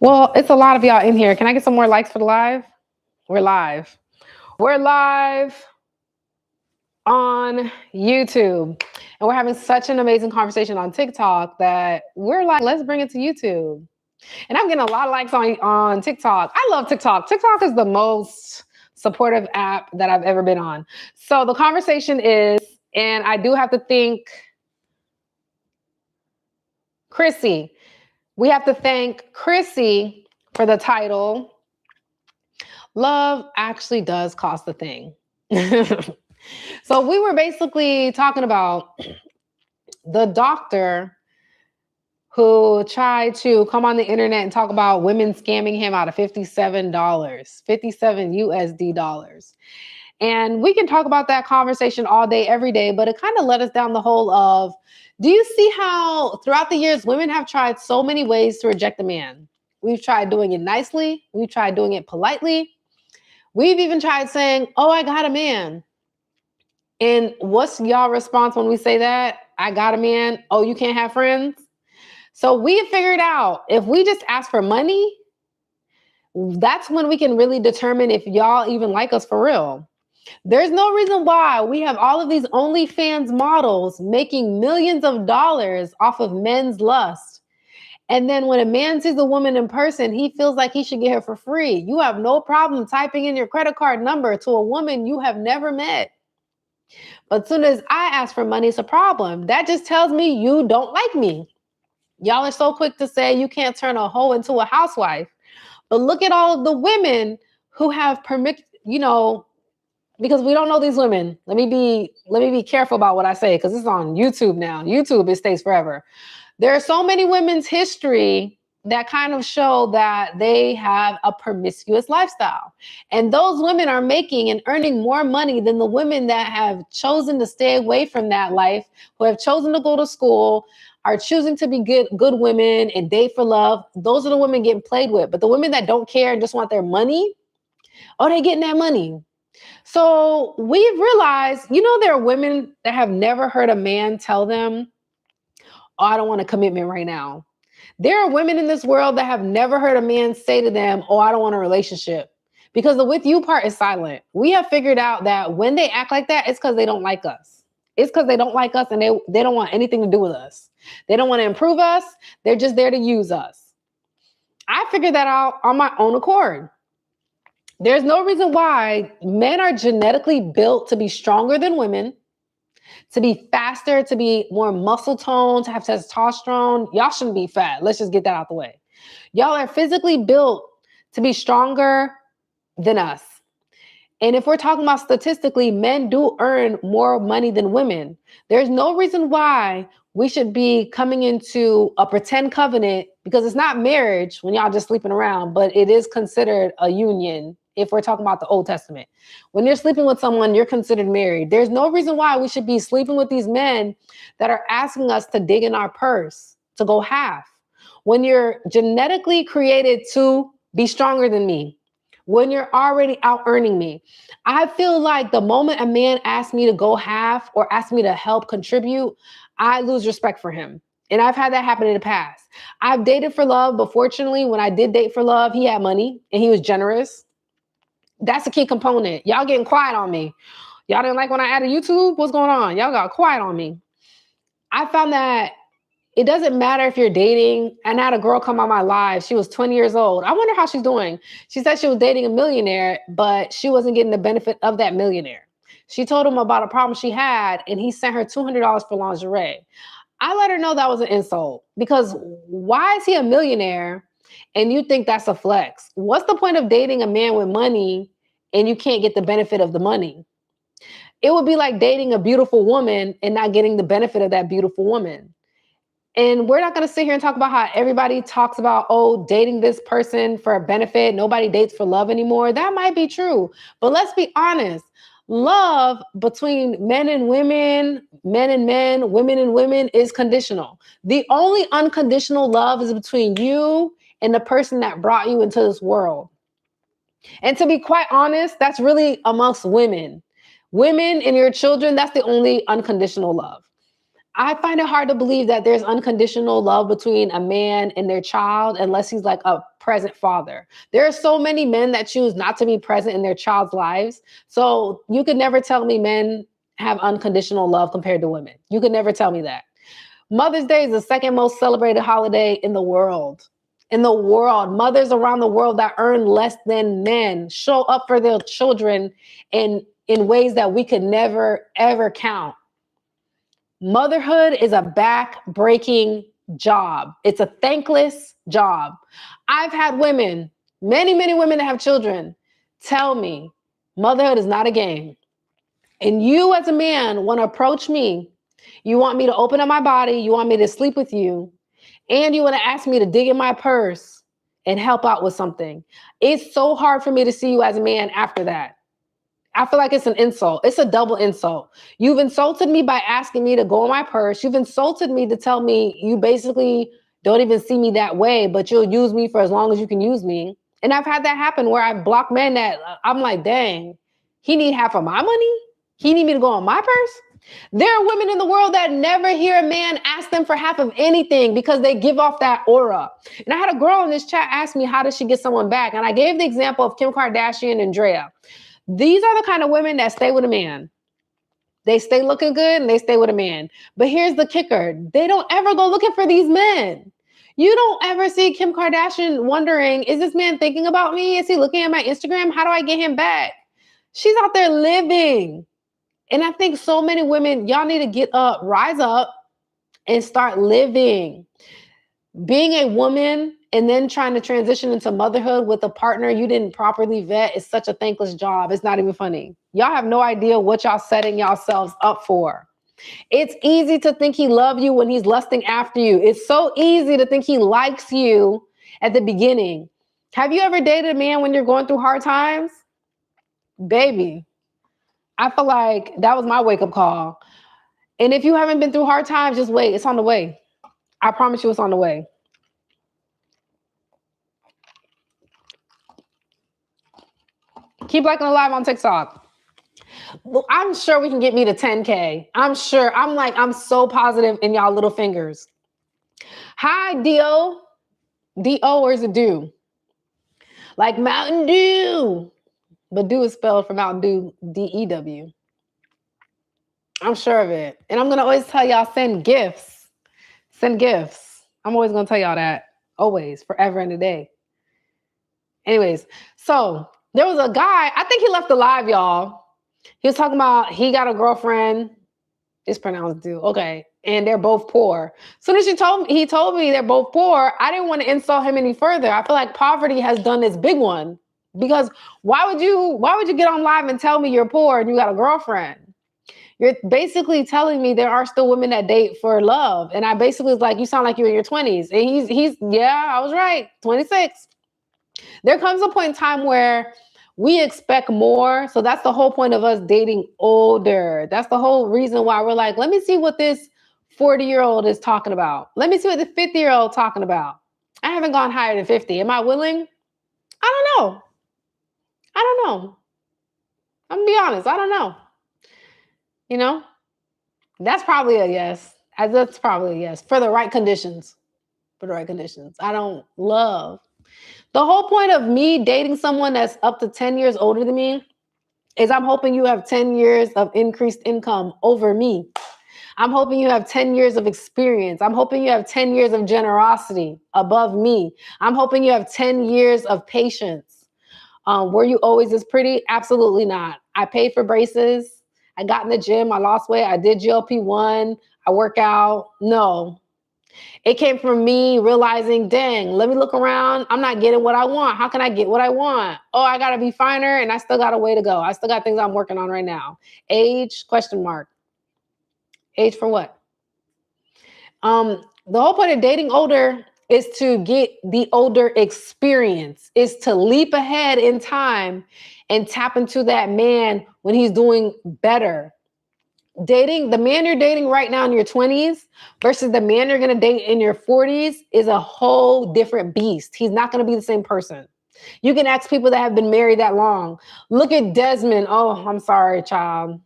Well, it's a lot of y'all in here. Can I get some more likes for the live? We're live. We're live on YouTube. And we're having such an amazing conversation on TikTok that we're like, let's bring it to YouTube. And I'm getting a lot of likes on TikTok. I love TikTok. TikTok is the most supportive app that I've ever been on. So the conversation is, and I do have to thank Chrissy. We have to thank Chrissy for the title. Love actually does cost a thing. So we were basically talking about the doctor who tried to come on the internet and talk about women scamming him out of $57, 57 USD dollars. And we can talk about that conversation all day, every day, but it kind of led us down the hole of, do you see how throughout the years, women have tried so many ways to reject a man? We've tried doing it nicely. We've tried doing it politely. We've even tried saying, oh, I got a man. And what's y'all response when we say that? I got a man. Oh, you can't have friends? So we figured out if we just ask for money, that's when we can really determine if y'all even like us for real. There's no reason why we have all of these OnlyFans models making millions of dollars off of men's lust. And then when a man sees a woman in person, he feels like he should get her for free. You have no problem typing in your credit card number to a woman you have never met. But as soon as I ask for money, it's a problem. That just tells me you don't like me. Y'all are so quick to say you can't turn a hoe into a housewife. But look at all of the women who have permit, because we don't know these women. Let me be careful about what I say, because it's on YouTube now. YouTube, it stays forever. There are so many women's history that kind of show that they have a promiscuous lifestyle. And those women are making and earning more money than the women that have chosen to stay away from that life, who have chosen to go to school, are choosing to be good women and date for love. Those are the women getting played with. But the women that don't care and just want their money, oh, they're getting that money. So we've realized, there are women that have never heard a man tell them, oh, I don't want a commitment right now. There are women in this world that have never heard a man say to them, oh, I don't want a relationship. Because the with you part is silent. We have figured out that when they act like that, it's because they don't like us. It's because they don't like us and they don't want anything to do with us. They don't want to improve us. They're just there to use us. I figured that out on my own accord. There's no reason why men are genetically built to be stronger than women, to be faster, to be more muscle toned, to have testosterone. Y'all shouldn't be fat. Let's just get that out the way. Y'all are physically built to be stronger than us. And if we're talking about statistically, men do earn more money than women. There's no reason why we should be coming into a pretend covenant, because it's not marriage when y'all just sleeping around, but it is considered a union. If we're talking about the Old Testament, when you're sleeping with someone, you're considered married. There's no reason why we should be sleeping with these men that are asking us to dig in our purse, to go half. When you're genetically created to be stronger than me, when you're already out earning me, I feel like the moment a man asks me to go half or asks me to help contribute, I lose respect for him. And I've had that happen in the past. I've dated for love, but fortunately, when I did date for love, he had money and he was generous. That's a key component. Y'all getting quiet on me. Y'all didn't like when I added YouTube? What's going on? Y'all got quiet on me. I found that it doesn't matter if you're dating. And I had a girl come on my live. She was 20 years old. I wonder how she's doing. She said she was dating a millionaire, but she wasn't getting the benefit of that millionaire. She told him about a problem she had, and he sent her $200 for lingerie. I let her know that was an insult, because why is he a millionaire and you think that's a flex? What's the point of dating a man with money and you can't get the benefit of the money? It would be like dating a beautiful woman and not getting the benefit of that beautiful woman. And we're not going to sit here and talk about how everybody talks about, oh, dating this person for a benefit. Nobody dates for love anymore. That might be true. But let's be honest. Love between men and women, men and men, women and women is conditional. The only unconditional love is between you and the person that brought you into this world. And to be quite honest, that's really amongst women. Women and your children, that's the only unconditional love. I find it hard to believe that there's unconditional love between a man and their child unless he's like a present father. There are so many men that choose not to be present in their child's lives. So you could never tell me men have unconditional love compared to women. You could never tell me that. Mother's Day is the second most celebrated holiday in the world. In the world, mothers around the world that earn less than men show up for their children in ways that we could never, ever count. Motherhood is a back-breaking job. It's a thankless job. I've had women, many, many women that have children, tell me motherhood is not a game. And you as a man want to approach me. You want me to open up my body. You want me to sleep with you. And you want to ask me to dig in my purse and help out with something. It's so hard for me to see you as a man after that. I feel like it's an insult. It's a double insult. You've insulted me by asking me to go in my purse. You've insulted me to tell me you basically don't even see me that way, but you'll use me for as long as you can use me. And I've had that happen where I've blocked men that I'm like, dang, he need half of my money? He need me to go on my purse? There are women in the world that never hear a man ask them for half of anything because they give off that aura. And I had a girl in this chat ask me, how does she get someone back? And I gave the example of Kim Kardashian and Drea. These are the kind of women that stay with a man. They stay looking good and they stay with a man. But here's the kicker. They don't ever go looking for these men. You don't ever see Kim Kardashian wondering, is this man thinking about me? Is he looking at my Instagram? How do I get him back? She's out there living. And I think so many women, y'all need to get up, rise up and start living. Being a woman and then trying to transition into motherhood with a partner you didn't properly vet is such a thankless job. It's not even funny. Y'all have no idea what y'all setting yourselves up for. It's easy to think he loves you when he's lusting after you. It's so easy to think he likes you at the beginning. Have you ever dated a man when you're going through hard times? Baby, I feel like that was my wake-up call. And if you haven't been through hard times, just wait. It's on the way. I promise you it's on the way. Keep Black and Alive on TikTok. I'm sure we can get me to 10K. I'm sure. I'm so positive in y'all little fingers. Hi, D-O. D-O, or is it Dew? Like Mountain Dew. But Dew is spelled for Mountain Dew, D-E-W. I'm sure of it. And I'm going to always tell y'all, send gifts. Send gifts. I'm always going to tell y'all that. Always, forever and a day. Anyways, so there was a guy, I think he left alive, y'all. He was talking about he got a girlfriend. It's pronounced Dew. Okay. And they're both poor. So then he told me they're both poor. I didn't want to insult him any further. I feel like poverty has done this big one. Because why would you get on live and tell me you're poor and you got a girlfriend? You're basically telling me there are still women that date for love. And I basically was like, you sound like you're in your 20s. And he's yeah, I was right. 26. There comes a point in time where we expect more. So that's the whole point of us dating older. That's the whole reason why we're like, let me see what this 40-year-old is talking about. Let me see what the 50-year-old talking about. I haven't gone higher than 50. Am I willing? I don't know. I'm gonna be honest. I don't know. You know, that's probably a yes. That's probably a yes for the right conditions. For the right conditions. I don't love. The whole point of me dating someone that's up to 10 years older than me is I'm hoping you have 10 years of increased income over me. I'm hoping you have 10 years of experience. I'm hoping you have 10 years of generosity above me. I'm hoping you have 10 years of patience. Were you always as pretty? Absolutely not. I paid for braces. I got in the gym. I lost weight. I did GLP-1. I work out. No. It came from me realizing, dang, let me look around. I'm not getting what I want. How can I get what I want? Oh, I got to be finer and I still got a way to go. I still got things I'm working on right now. Age, question mark. Age for what? The whole point of dating older is to get the older experience, is to leap ahead in time and tap into that man when he's doing better. Dating, the man you're dating right now in your 20s versus the man you're going to date in your 40s is a whole different beast. He's not going to be the same person. You can ask people that have been married that long. Look at Desmond. Oh, I'm sorry, child.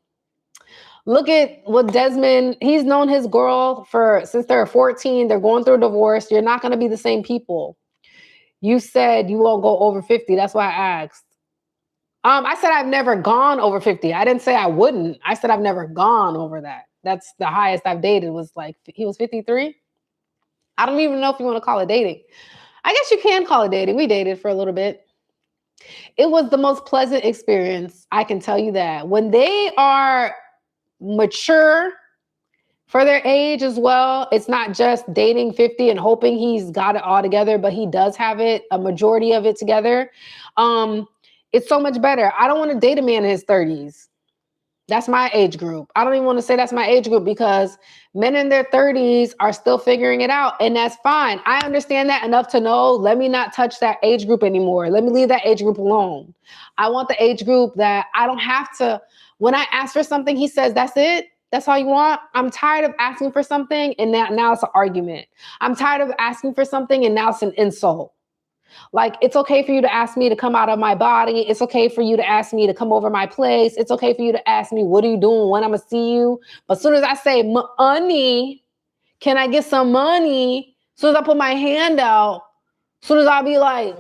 Look at what Desmond, he's known his girl since they're 14. They're going through a divorce. You're not going to be the same people. You said you won't go over 50. That's why I asked. I said I've never gone over 50. I didn't say I wouldn't. I said I've never gone over that. That's the highest I've dated was like, he was 53. I don't even know if you want to call it dating. I guess you can call it dating. We dated for a little bit. It was the most pleasant experience. I can tell you that. When they are mature for their age as well, it's not just dating 50 and hoping he's got it all together, but he does have it, a majority of it together. It's so much better. I don't want to date a man in his 30s. That's my age group. I don't even want to say that's my age group because men in their 30s are still figuring it out, and that's fine. I understand that enough to know, let me not touch that age group anymore. Let me leave that age group alone. I want the age group that I don't have to, when I ask for something, he says, that's it? That's all you want? I'm tired of asking for something and now it's an argument. I'm tired of asking for something and now it's an insult. Like, it's okay for you to ask me to come out of my body. It's okay for you to ask me to come over my place. It's okay for you to ask me, what are you doing, when I'm going to see you? But as soon as I say, money, can I get some money? As soon as I put my hand out, as soon as I'll be like,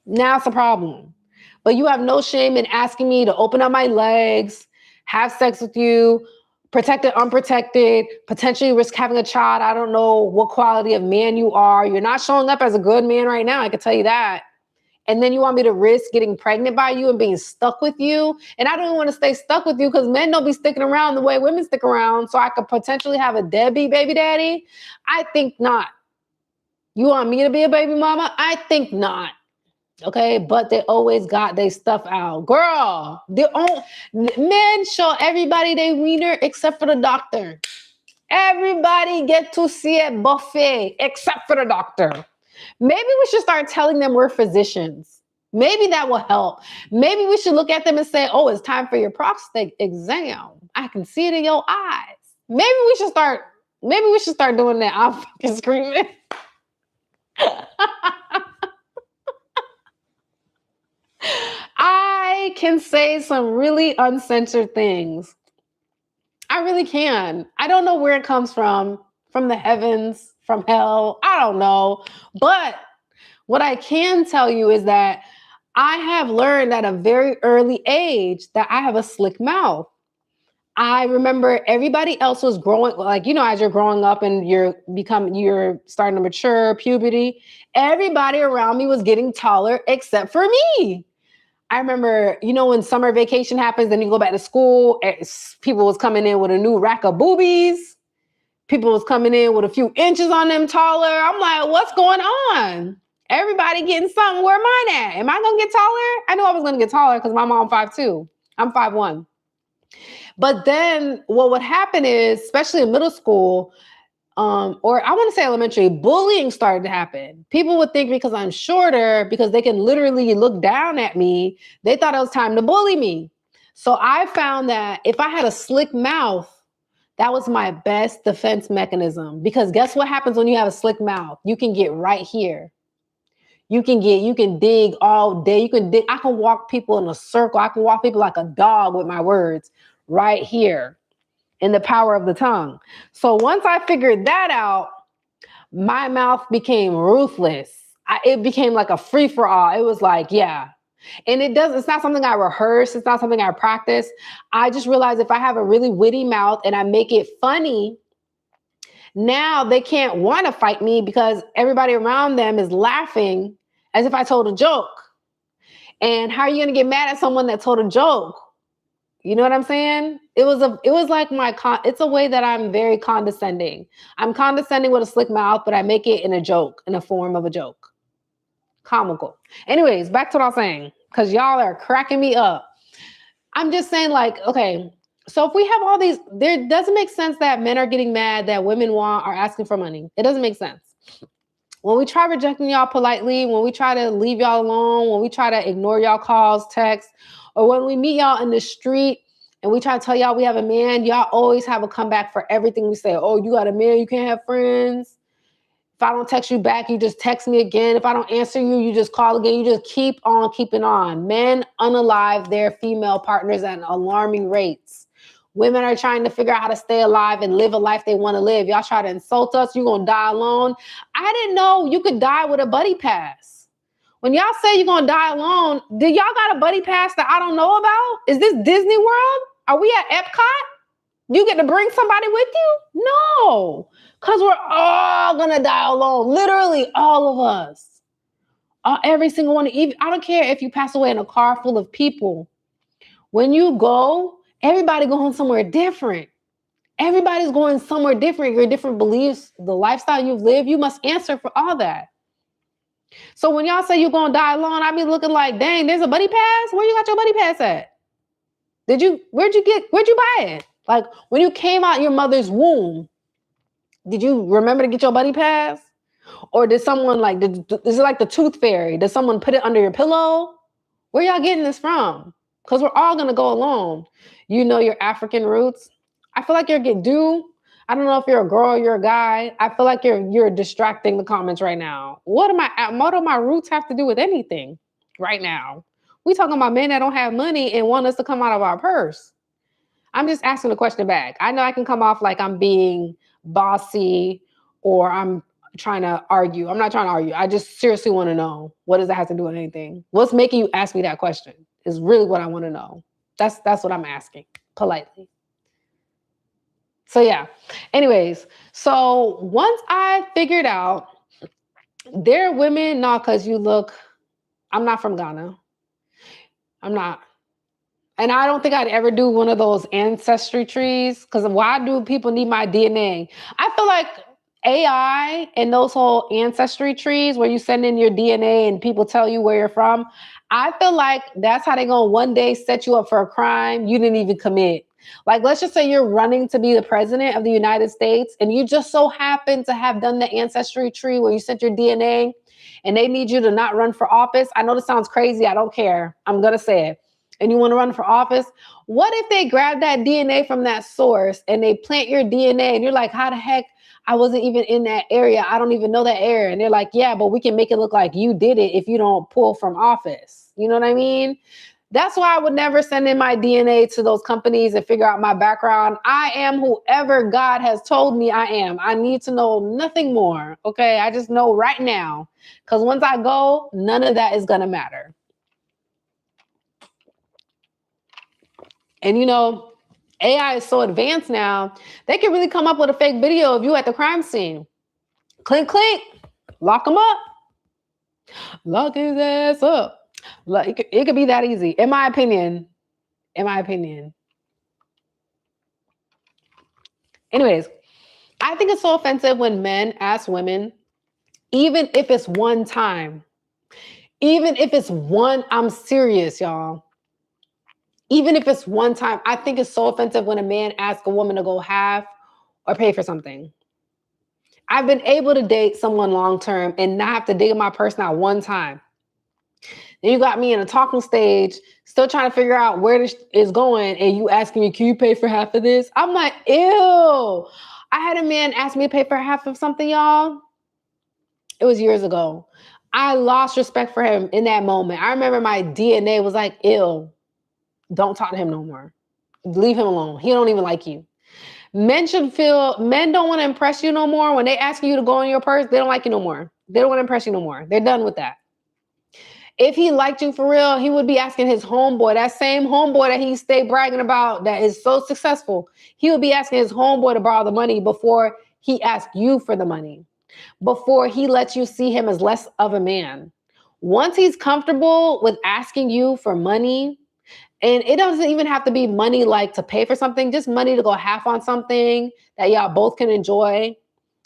now it's a problem. But you have no shame in asking me to open up my legs, have sex with you, protected, unprotected, potentially risk having a child. I don't know what quality of man you are. You're not showing up as a good man right now. I can tell you that. And then you want me to risk getting pregnant by you and being stuck with you. And I don't even want to stay stuck with you because men don't be sticking around the way women stick around. So I could potentially have a deadbeat baby daddy. I think not. You want me to be a baby mama? I think not. Okay, but they always got their stuff out. Girl, men show everybody they wiener except for the doctor. Everybody get to see a buffet except for the doctor. Maybe we should start telling them we're physicians. Maybe that will help. Maybe we should look at them and say, oh, it's time for your prostate exam. I can see it in your eyes. Maybe we should start doing that. I'm fucking screaming. I can say some really uncensored things. I really can. I don't know where it comes from the heavens, from hell. I don't know. But what I can tell you is that I have learned at a very early age that I have a slick mouth. I remember everybody else was growing, like, you know, as you're growing up and you're starting to mature, puberty, everybody around me was getting taller except for me. I remember, you know, when summer vacation happens, then you go back to school, people was coming in with a new rack of boobies. People was coming in with a few inches on them taller. I'm like, what's going on? Everybody getting something. Where am I at? Am I going to get taller? I knew I was going to get taller because my mom 5'2". I'm 5'1". But then what would happen is, especially in middle school, or I want to say elementary, bullying started to happen. People would think because I'm shorter, because they can literally look down at me, they thought it was time to bully me. So I found that if I had a slick mouth, that was my best defense mechanism. Because guess what happens when you have a slick mouth? You can get right here. You can dig all day. You can dig. I can walk people in a circle. I can walk people like a dog with my words right here. In the power of the tongue. So once I figured that out, my mouth became ruthless. It became like a free for all. It was like, yeah. And it's not something I rehearse. It's not something I practice. I just realized if I have a really witty mouth and I make it funny, now they can't want to fight me because everybody around them is laughing as if I told a joke. And how are you going to get mad at someone that told a joke? You know what I'm saying? It was like it's a way that I'm very condescending. I'm condescending with a slick mouth, but I make it in a joke, in a form of a joke. Comical. Anyways, back to what I was saying, because y'all are cracking me up. I'm just saying, like, okay, so if we have all these, there doesn't make sense that men are getting mad that women are asking for money. It doesn't make sense. When we try rejecting y'all politely, when we try to leave y'all alone, when we try to ignore y'all calls, texts, or when we meet y'all in the street and we try to tell y'all we have a man, y'all always have a comeback for everything we say. Oh, you got a man, you can't have friends. If I don't text you back, you just text me again. If I don't answer you, you just call again. You just keep on keeping on. Men unalive their female partners at alarming rates. Women are trying to figure out how to stay alive and live a life they want to live. Y'all try to insult us. You're going to die alone. I didn't know you could die with a buddy pass. When y'all say you're going to die alone, do y'all got a buddy pass that I don't know about? Is this Disney World? Are we at Epcot? You get to bring somebody with you? No, because we're all going to die alone. Literally all of us. Every single one. I don't care if you pass away in a car full of people. When you go, everybody going somewhere different. Everybody's going somewhere different. Your different beliefs, the lifestyle you've lived, you must answer for all that. So when y'all say you're going to die alone, I be looking like, dang, there's a buddy pass? Where you got your buddy pass at? Where'd you buy it? Like when you came out your mother's womb, did you remember to get your buddy pass? Or did someone is it like the tooth fairy? Did someone put it under your pillow? Where y'all getting this from? Because we're all going to go alone. You know your African roots. I feel like I don't know if you're a girl or you're a guy. I feel like you're distracting the comments right now. What do my roots have to do with anything right now? We talking about men that don't have money and want us to come out of our purse. I'm just asking the question back. I know I can come off like I'm being bossy or I'm trying to argue. I'm not trying to argue. I just seriously want to know, what does that have to do with anything? What's making you ask me that question is really what I want to know. That's what I'm asking politely. So yeah, anyways, so once I figured out there are women, because I'm not from Ghana. I'm not. And I don't think I'd ever do one of those ancestry trees because why do people need my DNA? I feel like AI and those whole ancestry trees where you send in your DNA and people tell you where you're from, I feel like that's how they're going to one day set you up for a crime you didn't even commit. Like, let's just say you're running to be the president of the United States and you just so happen to have done the ancestry tree where you sent your DNA and they need you to not run for office. I know this sounds crazy. I don't care. I'm going to say it. And you want to run for office. What if they grab that DNA from that source and they plant your DNA and you're like, how the heck? I wasn't even in that area. I don't even know that area. And they're like, yeah, but we can make it look like you did it if you don't pull from office. You know what I mean? That's why I would never send in my DNA to those companies and figure out my background. I am whoever God has told me I am. I need to know nothing more. Okay. I just know right now. Because once I go, none of that is going to matter. And you know, AI is so advanced now, they can really come up with a fake video of you at the crime scene. Clink, clink, lock him up. Lock his ass up. Like, it could be that easy, in my opinion. Anyways, I think it's so offensive when men ask women, even if it's one time, I'm serious, y'all. Even if it's one time, I think it's so offensive when a man asks a woman to go half or pay for something. I've been able to date someone long-term and not have to dig in my purse not one time. Then you got me in a talking stage, still trying to figure out where this is going, and you asking me, can you pay for half of this? I'm like, ew. I had a man ask me to pay for half of something, y'all. It was years ago. I lost respect for him in that moment. I remember my DNA was like, ew, don't talk to him no more. Leave him alone. He don't even like you. Men don't want to impress you no more. When they ask you to go in your purse, they don't like you no more. They don't want to impress you no more. They're done with that. If he liked you for real, he would be asking his homeboy, that same homeboy that he stayed bragging about that is so successful. He would be asking his homeboy to borrow the money before he asked you for the money, before he lets you see him as less of a man. Once he's comfortable with asking you for money, and it doesn't even have to be money like to pay for something, just money to go half on something that y'all both can enjoy.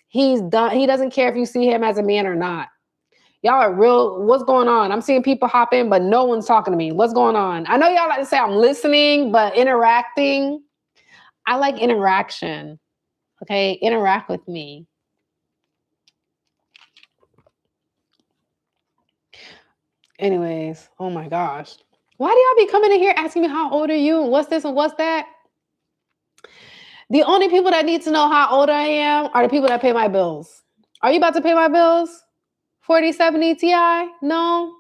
He's done. He doesn't care if you see him as a man or not. Y'all are real. What's going on? I'm seeing people hop in, but no one's talking to me. What's going on? I know y'all like to say I'm listening, but interacting. I like interaction. Okay, interact with me. Anyways, oh my gosh. Why do y'all be coming in here asking me how old are you? What's this and what's that? The only people that need to know how old I am are the people that pay my bills. Are you about to pay my bills? 4070 Ti? No?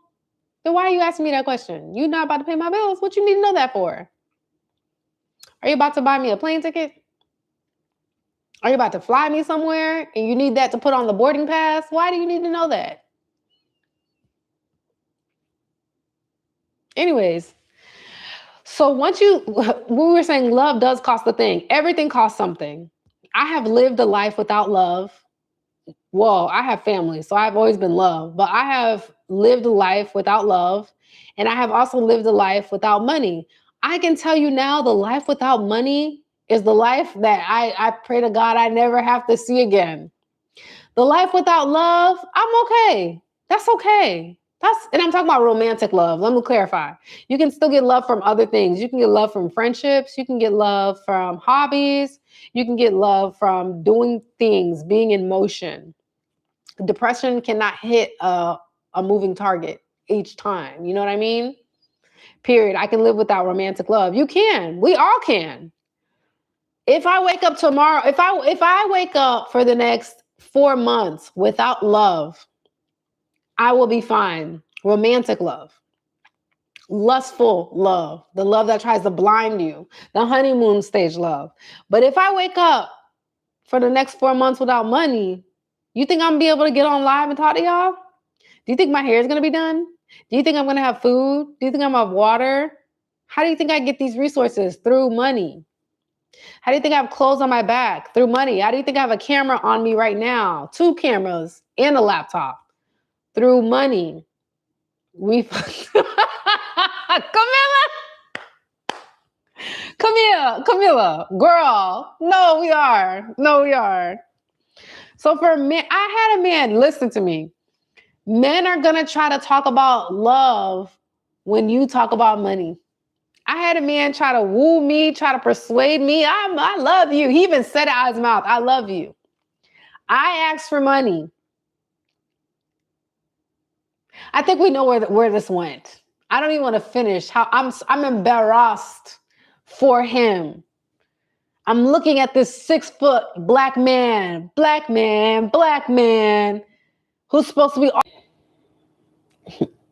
Then why are you asking me that question? You're not about to pay my bills. What you need to know that for? Are you about to buy me a plane ticket? Are you about to fly me somewhere and you need that to put on the boarding pass? Why do you need to know that? Anyways, so we were saying love does cost a thing. Everything costs something. I have lived a life without love. Well, I have family, so I've always been loved, but I have lived a life without love, and I have also lived a life without money. I can tell you now, the life without money is the life that I pray to God I never have to see again. The life without love, I'm okay. That's okay. And I'm talking about romantic love. Let me clarify. You can still get love from other things. You can get love from friendships. You can get love from hobbies. You can get love from doing things, being in motion. Depression cannot hit a moving target each time. You know what I mean? Period. I can live without romantic love. You can. We all can. If I wake up tomorrow, if I wake up for the next 4 months without love, I will be fine. Romantic love. Lustful love. The love that tries to blind you. The honeymoon stage love. But if I wake up for the next 4 months without money, you think I'm gonna be able to get on live and talk to y'all? Do you think my hair is gonna be done? Do you think I'm gonna have food? Do you think I'm gonna have water? How do you think I get these resources? Through money. How do you think I have clothes on my back? Through money. How do you think I have a camera on me right now? 2 cameras and a laptop. Through money. Camilla, girl. No, we are. So for men, I had a man, listen to me. Men are gonna try to talk about love when you talk about money. I had a man try to woo me, try to persuade me. I love you. He even said it out of his mouth. I love you. I asked for money. I think we know where this went. I don't even want to finish. How I'm embarrassed for him. I'm looking at this 6 foot black man, who's supposed to be.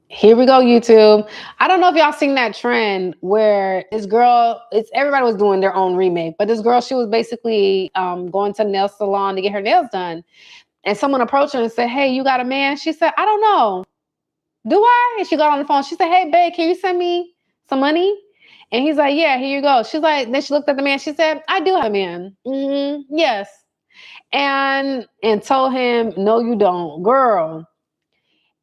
Here we go, YouTube. I don't know if y'all seen that trend where this girl, everybody was doing their own remake, but this girl, she was basically going to a nail salon to get her nails done. And someone approached her and said, "Hey, you got a man?" She said, "I don't know. Do I?" And she got on the phone. She said, "Hey, babe, can you send me some money?" And he's like, "Yeah, here you go." She's like, then she looked at the man. She said, "I do have a man." Yes. And told him, "No, you don't, girl.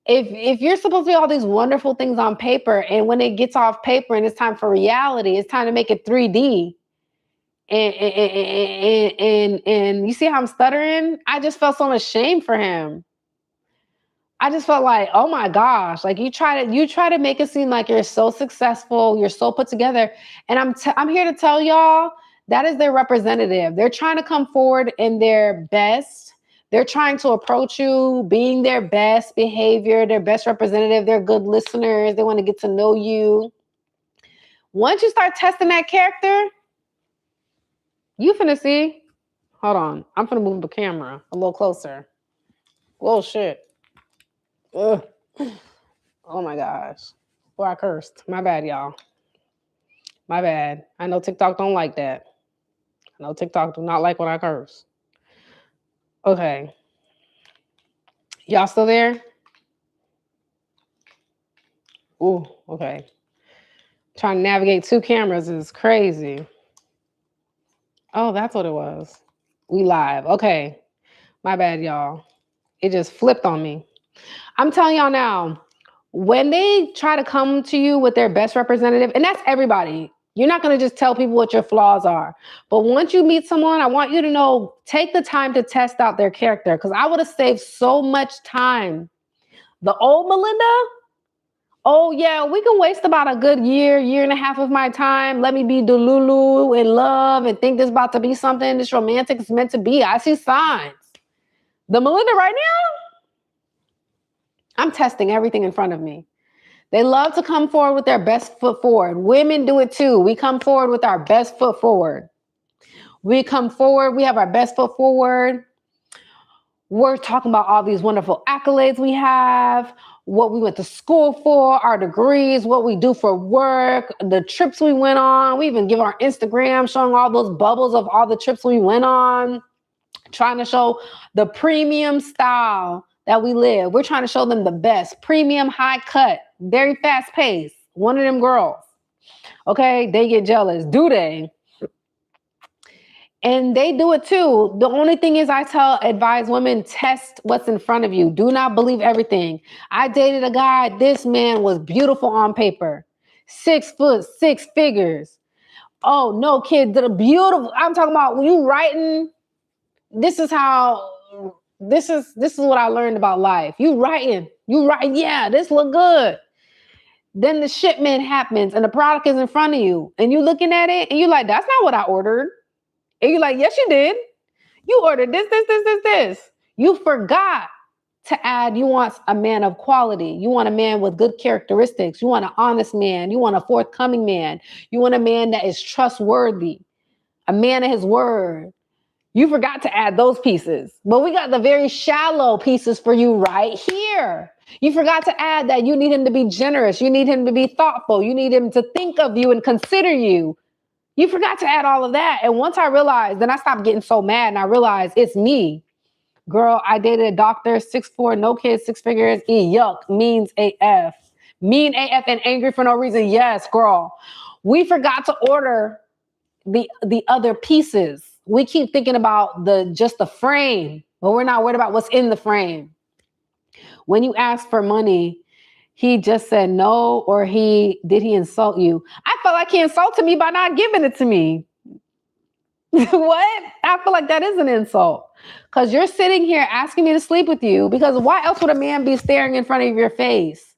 If you're supposed to be all these wonderful things on paper, and when it gets off paper and it's time for reality, it's time to make it 3D." And you see how I'm stuttering? I just felt so much shame for him. I just felt like, oh my gosh, like you try to make it seem like you're so successful, you're so put together. And I'm here to tell y'all that is their representative. They're trying to come forward in their best. They're trying to approach you being their best behavior, their best representative. They're good listeners. They want to get to know you. Once you start testing that character, you finna see. Hold on. I'm finna move the camera a little closer. Whoa, shit. Ugh. Oh my gosh. Boy, I cursed. My bad, y'all. My bad. I know TikTok don't like that. I know TikTok do not like when I curse. Okay. Y'all still there? Ooh, okay. Trying to navigate 2 cameras is crazy. Oh, that's what it was. We live. Okay. My bad, y'all. It just flipped on me. I'm telling y'all now, when they try to come to you with their best representative, and that's everybody, you're not going to just tell people what your flaws are. But once you meet someone, I want you to know, take the time to test out their character, because I would have saved so much time. The old Melinda, oh yeah, we can waste about a good year and a half of my time. Let me be Delulu in love and think this about to be something this romantic is meant to be. I see signs. The Melinda right now, I'm testing everything in front of me. They love to come forward with their best foot forward. Women do it too. We come forward with our best foot forward. We come forward. We have our best foot forward. We're talking about all these wonderful accolades we have, what we went to school for, our degrees, what we do for work, the trips we went on. We even give our Instagram showing all those bubbles of all the trips we went on, trying to show the premium style that we live. We're trying to show them the best, premium, high cut, very fast pace. One of them girls, okay, they get jealous, do they? And they do it too. The only thing is advise women, test what's in front of you. Do not believe everything. I dated a guy. This man was beautiful on paper. 6 foot, 6 figures. Oh, no, kid, did a beautiful. I'm talking about when you writing. This is what I learned about life. You write. Yeah, this look good. Then the shipment happens and the product is in front of you and you looking at it and you're like, that's not what I ordered. And you're like, yes, you did. You ordered this. You forgot to add, you want a man of quality. You want a man with good characteristics. You want an honest man. You want a forthcoming man. You want a man that is trustworthy, a man of his word. You forgot to add those pieces, but we got the very shallow pieces for you right here. You forgot to add that you need him to be generous. You need him to be thoughtful. You need him to think of you and consider you. You forgot to add all of that. And once I realized, then I stopped getting so mad and I realized it's me. Girl, I dated a doctor, 6'4", no kids, 6 figures. Yuck, means AF. Mean AF and angry for no reason. Yes, girl. We forgot to order the other pieces. We keep thinking about just the frame, but we're not worried about what's in the frame. When you ask for money, he just said no, or did he insult you? I felt like he insulted me by not giving it to me. What? I feel like that is an insult. Because you're sitting here asking me to sleep with you, because why else would a man be staring in front of your face?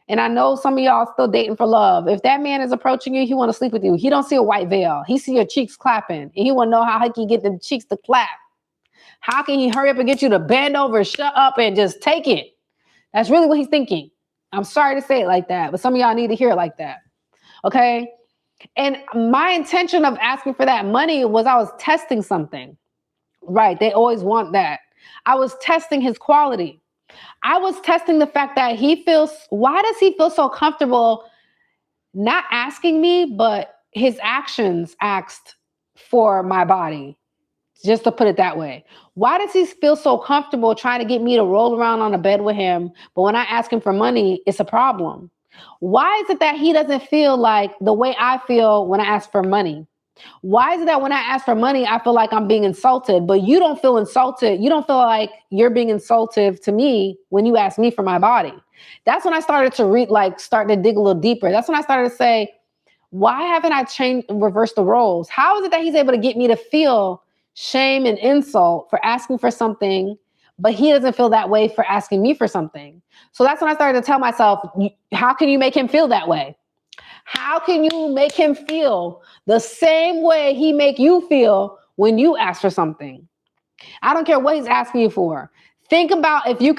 And I know some of y'all still dating for love. If that man is approaching you, he want to sleep with you. He don't see a white veil. He see your cheeks clapping. And he want to know how he can get the cheeks to clap. How can he hurry up and get you to bend over, shut up, and just take it? That's really what he's thinking. I'm sorry to say it like that, but some of y'all need to hear it like that. Okay? And my intention of asking for that money was I was testing something. Right. They always want that. I was testing his quality. I was testing the fact that why does he feel so comfortable not asking me, but his actions asked for my body, just to put it that way. Why does he feel so comfortable trying to get me to roll around on a bed with him, but when I ask him for money, it's a problem? Why is it that he doesn't feel like the way I feel when I ask for money? Why is it that when I ask for money, I feel like I'm being insulted, but you don't feel insulted? You don't feel like you're being insulted to me when you ask me for my body. That's when I started to start to dig a little deeper. That's when I started to say, why haven't I reversed the roles? How is it that he's able to get me to feel shame and insult for asking for something, but he doesn't feel that way for asking me for something? So that's when I started to tell myself, how can you make him feel that way? How can you make him feel the same way he make you feel when you ask for something? I don't care what he's asking you for. Think about if he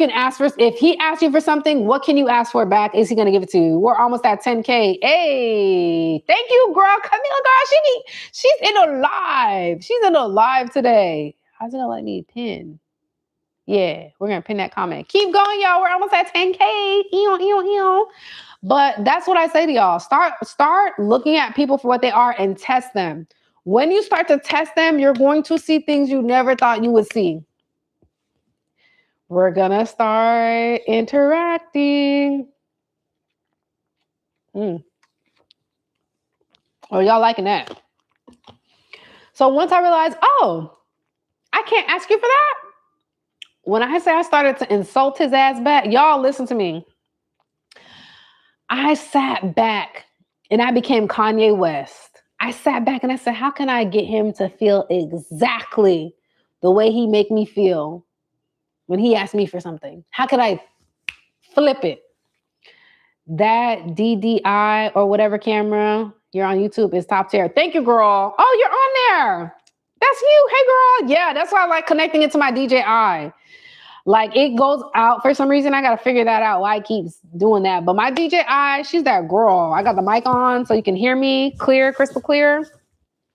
asks you for something, what can you ask for back? Is he going to give it to you? We're almost at 10K. Hey, thank you, girl. Come here, girl. She's in a live. She's in a live today. How's it going to let me pin? Yeah, we're going to pin that comment. Keep going, y'all. We're almost at 10K. But that's what I say to y'all. Start looking at people for what they are and test them. When you start to test them, you're going to see things you never thought you would see. We're going to start interacting. Oh, y'all liking that? So once I realized, I can't ask you for that. When I say I started to insult his ass back, y'all listen to me. I sat back and I became Kanye West. I sat back and I said, how can I get him to feel exactly the way he make me feel when he asked me for something? How could I flip it? That DJI or whatever camera you're on YouTube is top tier. Thank you, girl. Oh, you're on there. That's you. Hey, girl. Yeah, that's why I like connecting it to my DJI. Like it goes out for some reason. I got to figure that out why it keeps doing that. But my DJI, she's that girl. I got the mic on so you can hear me clear, crystal clear.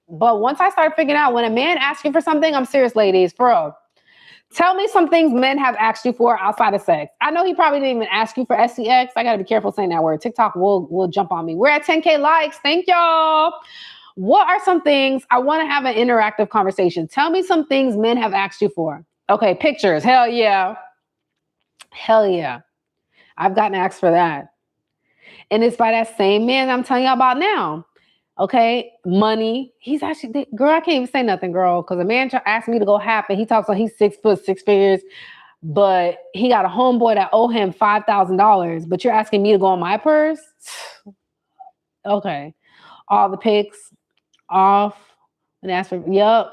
But once I started figuring out when a man asks you for something, I'm serious, ladies, for real. Tell me some things men have asked you for outside of sex. I know he probably didn't even ask you for SCX. I got to be careful saying that word. TikTok will jump on me. We're at 10K likes. Thank y'all. What are some things? I want to have an interactive conversation. Tell me some things men have asked you for. Okay, pictures. Hell yeah. Hell yeah. I've gotten asked for that. And it's by that same man I'm telling y'all about now. Okay, money. He's actually, girl, I can't even say nothing, girl, because a man asked me to go half, and he talks like he's 6 foot, 6 figures, but he got a homeboy that owe him $5,000, but you're asking me to go on my purse? Okay. All the pics off when they ask for, yep.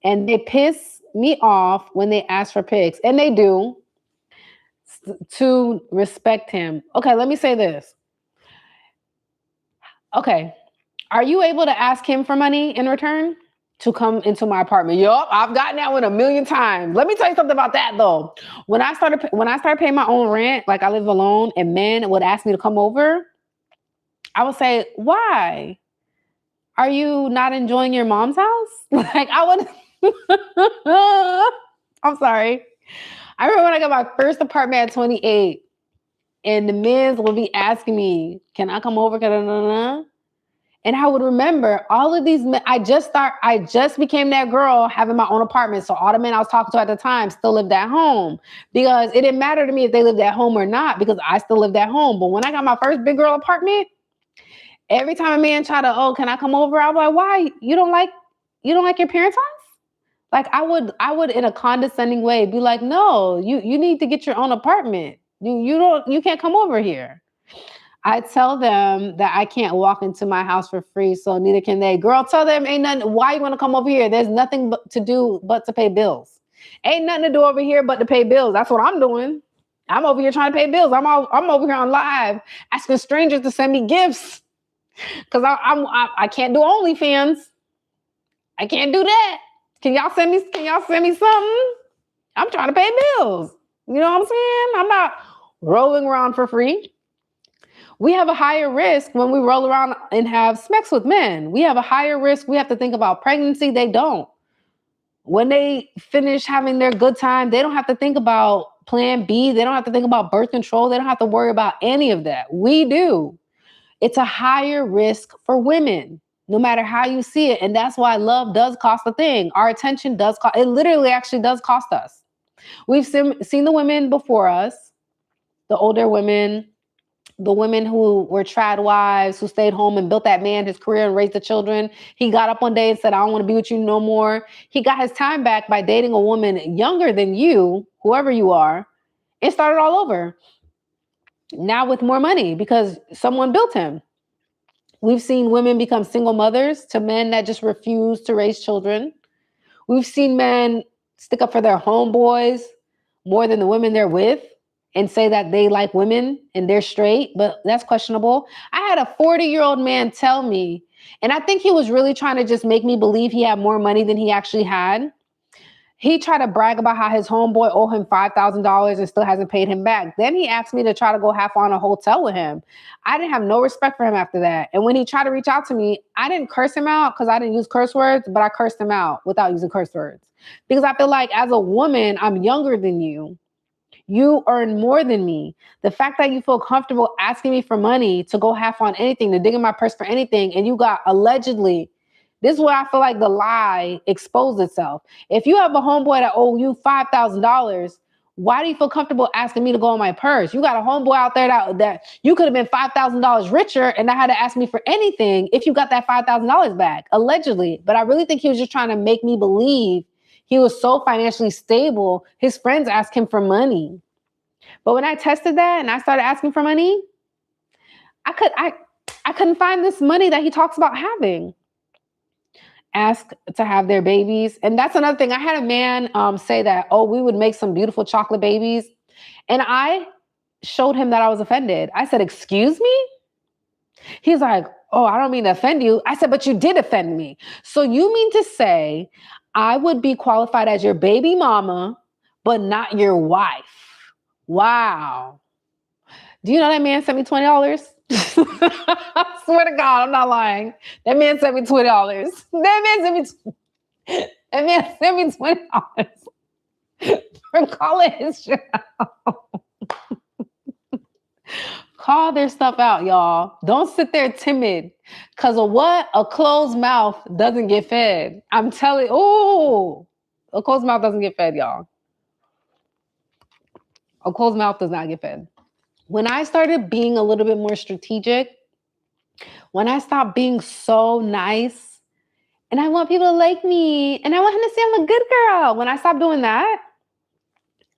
And they piss me off when they ask for pics, and they do, to respect him. Okay, let me say this. Okay. Are you able to ask him for money in return to come into my apartment? Yup, I've gotten that one a million times. Let me tell you something about that though. When I started paying my own rent, like I live alone, and men would ask me to come over, I would say, "Why? Are you not enjoying your mom's house?" Like I would. I'm sorry. I remember when I got my first apartment at 28, and the men would be asking me, "Can I come over?" And I would remember all of these men. I just became that girl having my own apartment. So all the men I was talking to at the time still lived at home, because it didn't matter to me if they lived at home or not, because I still lived at home. But when I got my first big girl apartment, every time a man tried to, "Oh, can I come over?" I was like, "Why? You don't like your parents' house?" Like I would in a condescending way be like, "No, you need to get your own apartment. You can't come over here." I tell them that I can't walk into my house for free, so neither can they. Girl, tell them ain't nothing. Why you want to come over here? There's nothing to do but to pay bills. Ain't nothing to do over here but to pay bills. That's what I'm doing. I'm over here trying to pay bills. I'm over here on live asking strangers to send me gifts, because I can't do OnlyFans. I can't do that. Can y'all send me something? I'm trying to pay bills. You know what I'm saying? I'm not rolling around for free. We have a higher risk when we roll around and have sex with men. We have a higher risk. We have to think about pregnancy. They don't. When they finish having their good time, they don't have to think about plan B. They don't have to think about birth control. They don't have to worry about any of that. We do. It's a higher risk for women, no matter how you see it. And that's why love does cost a thing. Our attention does cost. It literally actually does cost us. We've seen the women before us, the older women, the women who were trad wives, who stayed home and built that man his career and raised the children. He got up one day and said, "I don't want to be with you no more." He got his time back by dating a woman younger than you, whoever you are, and started all over. Now with more money because someone built him. We've seen women become single mothers to men that just refuse to raise children. We've seen men stick up for their homeboys more than the women they're with, and say that they like women and they're straight, but that's questionable. I had a 40-year-old man tell me, and I think he was really trying to just make me believe he had more money than he actually had. He tried to brag about how his homeboy owed him $5,000 and still hasn't paid him back. Then he asked me to try to go half on a hotel with him. I didn't have no respect for him after that. And when he tried to reach out to me, I didn't curse him out because I didn't use curse words, but I cursed him out without using curse words. Because I feel like as a woman, I'm younger than you. You earn more than me. The fact that you feel comfortable asking me for money to go half on anything, to dig in my purse for anything, and you got allegedly, this is where I feel like the lie exposed itself. If you have a homeboy that owe you $5,000, why do you feel comfortable asking me to go in my purse? You got a homeboy out there that you could have been $5,000 richer and not had to ask me for anything if you got that $5,000 back, allegedly. But I really think he was just trying to make me believe he was so financially stable, his friends asked him for money. But when I tested that and I started asking for money, I couldn't find this money that he talks about having. Ask to have their babies. And that's another thing. I had a man say that, "Oh, we would make some beautiful chocolate babies." And I showed him that I was offended. I said, "Excuse me?" He's like, "Oh, I don't mean to offend you." I said, "But you did offend me. So you mean to say I would be qualified as your baby mama, but not your wife?" Wow. Do you know that man sent me $20? I swear to God, I'm not lying. That man sent me $20. That man sent me $20. for calling his shit out. Call their stuff out, y'all. Don't sit there timid. Because of what? A closed mouth doesn't get fed. I'm telling you, a closed mouth doesn't get fed, y'all. A closed mouth does not get fed. When I started being a little bit more strategic, when I stopped being so nice, and I want people to like me, and I want him to say I'm a good girl. When I stopped doing that,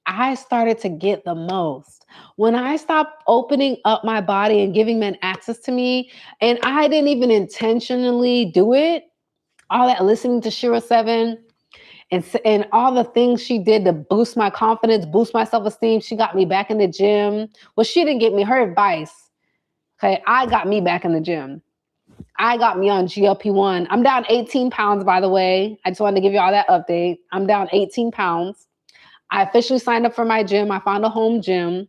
I started to get the most. When I stopped opening up my body and giving men access to me, and I didn't even intentionally do it, all that listening to Shira 7 and all the things she did to boost my confidence, boost my self-esteem. She got me back in the gym. Well, she didn't get me her advice. Okay, I got me back in the gym. I got me on GLP-1. I'm down 18 pounds, by the way. I just wanted to give you all that update. I'm down 18 pounds. I officially signed up for my gym. I found a home gym.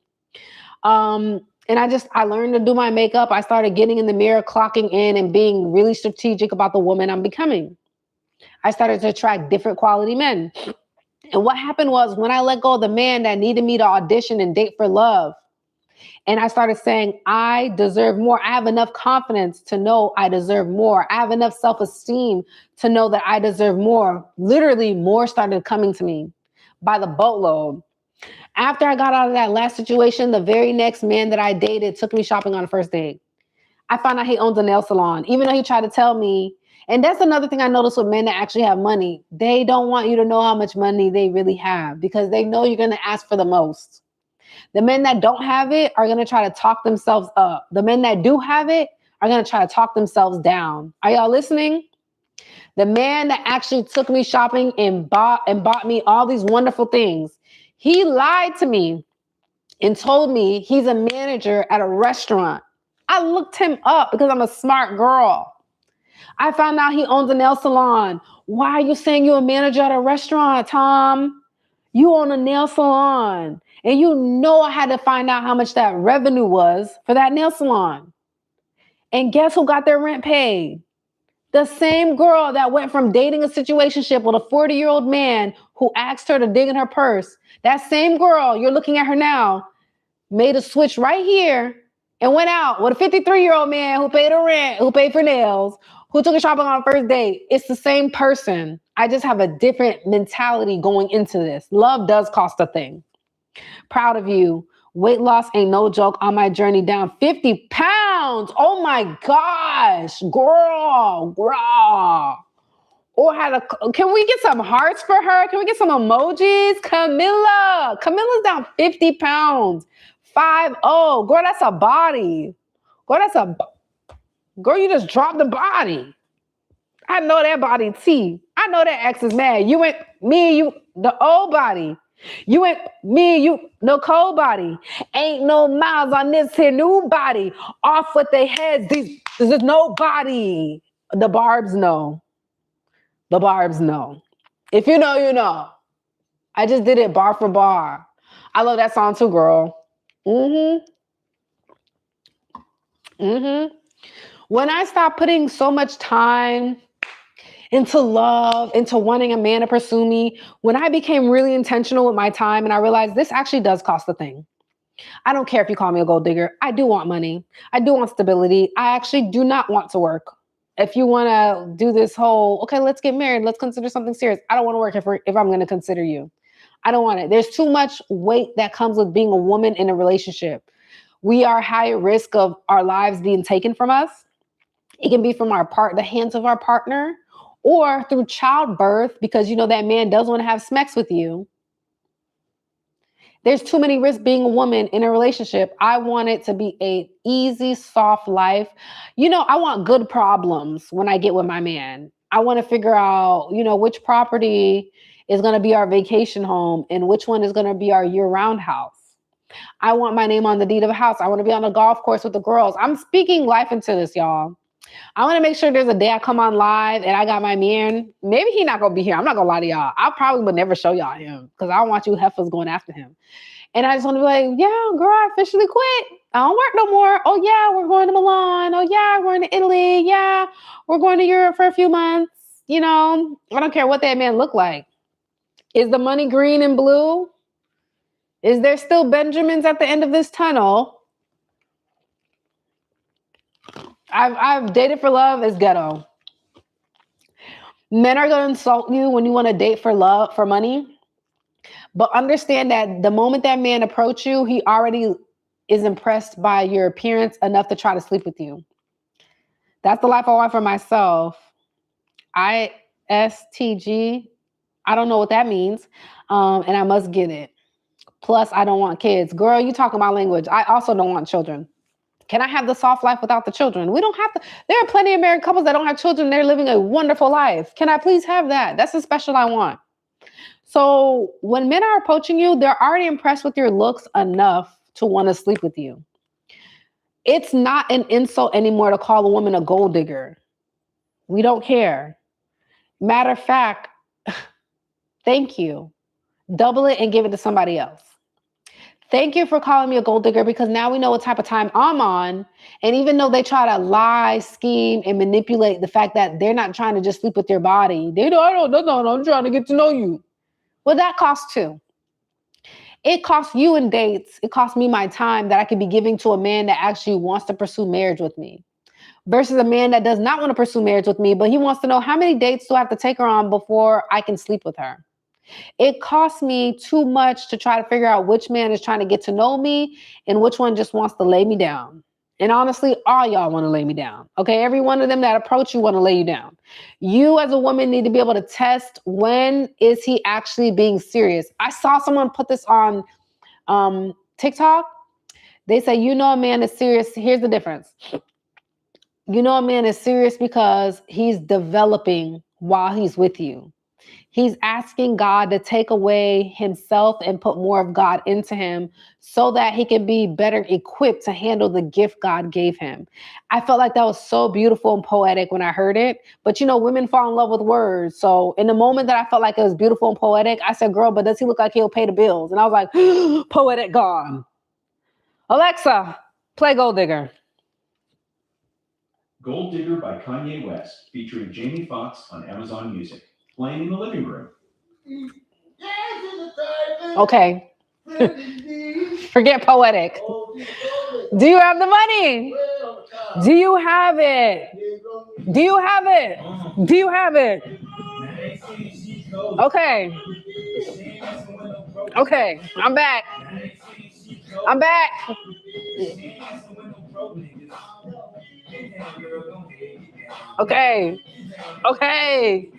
And I learned to do my makeup. I started getting in the mirror, clocking in and being really strategic about the woman I'm becoming. I started to attract different quality men. And what happened was when I let go of the man that needed me to audition and date for love, and I started saying, I deserve more. I have enough confidence to know I deserve more. I have enough self-esteem to know that I deserve more. Literally, more started coming to me by the boatload. After I got out of that last situation, the very next man that I dated took me shopping on a first date. I found out he owns a nail salon, even though he tried to tell me. And that's another thing I noticed with men that actually have money. They don't want you to know how much money they really have because they know you're going to ask for the most. The men that don't have it are going to try to talk themselves up. The men that do have it are going to try to talk themselves down. Are y'all listening? The man that actually took me shopping and bought me all these wonderful things, he lied to me and told me he's a manager at a restaurant. I looked him up because I'm a smart girl. I found out he owns a nail salon. Why are you saying you're a manager at a restaurant, Tom? You own a nail salon. And you know I had to find out how much that revenue was for that nail salon. And guess who got their rent paid? The same girl that went from dating a situationship with a 40-year-old man who asked her to dig in her purse. That same girl, you're looking at her now, made a switch right here and went out with a 53-year-old man who paid her rent, who paid for nails, who took her shopping on a first date. It's the same person. I just have a different mentality going into this. Love does cost a thing. Proud of you. Weight loss ain't no joke on my journey down 50 pounds. Oh my gosh, girl. Or can we get some hearts for her? Can we get some emojis? Camilla's down 50 pounds. 50. Girl, that's a body. Girl, you just dropped the body. I know that body T. I know that ex is mad. You and me, you, the old body. You and me, you, no cold body. Ain't no miles on this here new body. Off with their heads. This is nobody. The Barbs know. The Barbs know. If you know, you know. I just did it bar for bar. I love that song too, girl. When I stopped putting so much time into love, into wanting a man to pursue me, when I became really intentional with my time and I realized this actually does cost a thing. I don't care if you call me a gold digger. I do want money. I do want stability. I actually do not want to work. If you want to do this whole, okay, let's get married. Let's consider something serious. I don't want to work if I'm going to consider you. I don't want it. There's too much weight that comes with being a woman in a relationship. We are high risk of our lives being taken from us. It can be from the hands of our partner, or through childbirth, because you know that man does want to have sex with you. There's too many risks being a woman in a relationship. I want it to be an easy, soft life. You know, I want good problems when I get with my man. I want to figure out, you know, which property is going to be our vacation home and which one is going to be our year-round house. I want my name on the deed of a house. I want to be on the golf course with the girls. I'm speaking life into this, y'all. I want to make sure there's a day I come on live and I got my man. Maybe he's not going to be here. I'm not going to lie to y'all. I probably would never show y'all him because I don't want you heifers going after him. And I just want to be like, yeah, girl, I officially quit. I don't work no more. Oh, yeah, we're going to Milan. Oh, yeah, we're going to Italy. Yeah, we're going to Europe for a few months. You know, I don't care what that man looked like. Is the money green and blue? Is there still Benjamins at the end of this tunnel? I've dated for love is ghetto. Men are going to insult you when you want to date for love, for money. But understand that the moment that man approaches you, he already is impressed by your appearance enough to try to sleep with you. That's the life I want for myself. ISTG. I don't know what that means. And I must get it. Plus, I don't want kids. Girl, you talking my language. I also don't want children. Can I have the soft life without the children? We don't have to. There are plenty of married couples that don't have children. They're living a wonderful life. Can I please have that? That's the special I want. So when men are approaching you, they're already impressed with your looks enough to want to sleep with you. It's not an insult anymore to call a woman a gold digger. We don't care. Matter of fact, thank you. Double it and give it to somebody else. Thank you for calling me a gold digger, because now we know what type of time I'm on. And even though they try to lie, scheme, and manipulate the fact that they're not trying to just sleep with your body, I'm trying to get to know you. Well, that costs too. It costs you in dates. It costs me my time that I could be giving to a man that actually wants to pursue marriage with me, versus a man that does not want to pursue marriage with me, but he wants to know how many dates do I have to take her on before I can sleep with her. It costs me too much to try to figure out which man is trying to get to know me and which one just wants to lay me down. And honestly, all y'all want to lay me down. Okay, every one of them that approach you want to lay you down. You as a woman need to be able to test, when is he actually being serious? I saw someone put this on TikTok. They say, you know, a man is serious. Here's the difference. You know, a man is serious because he's developing while he's with you. He's asking God to take away himself and put more of God into him so that he can be better equipped to handle the gift God gave him. I felt like that was so beautiful and poetic when I heard it. But, you know, women fall in love with words. So in the moment that I felt like it was beautiful and poetic, I said, girl, but does he look like he'll pay the bills? And I was like, poetic gone. Alexa, play Gold Digger. Gold Digger by Kanye West, featuring Jamie Foxx on Amazon Music. Playing in the living room. Okay. Forget poetic. Do you have the money? Do you have it? Do you have it? Do you have it? Okay. Okay. I'm back. I'm back. Okay. Okay.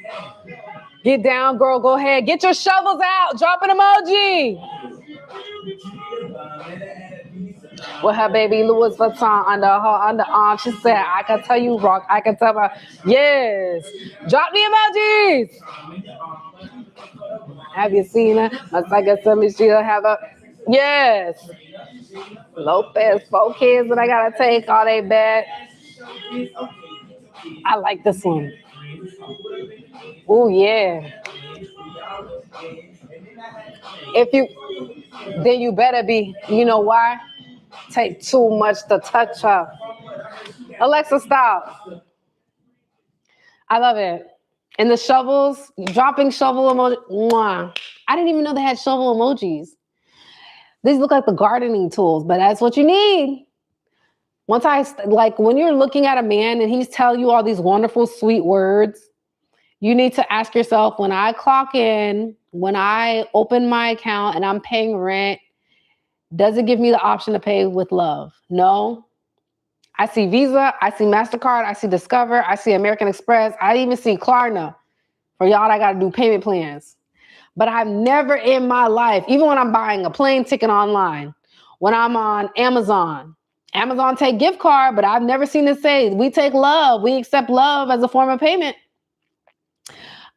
Get down, girl. Go ahead. Get your shovels out. Drop an emoji. With her baby Louis Vuitton under her underarm, she said, I can tell you rock. I can tell her, yes. Drop the emojis. Have you seen her? Looks like a summer she'll have a, yes. Lopez, 4 kids that I got to take. All they bad. I like this one. Oh, yeah. If you, then you better be. You know why? Take too much to touch her. Alexa, stop. I love it. And the shovels, dropping shovel emoji. Mwah. I didn't even know they had shovel emojis. These look like the gardening tools, but that's what you need. Like when you're looking at a man and he's telling you all these wonderful, sweet words, you need to ask yourself, when I clock in, when I open my account and I'm paying rent, does it give me the option to pay with love? No. I see Visa, I see MasterCard, I see Discover, I see American Express, I even see Klarna. For y'all that gotta do payment plans. But I've never in my life, even when I'm buying a plane ticket online, when I'm on Amazon take gift card, but I've never seen it say, we take love, we accept love as a form of payment.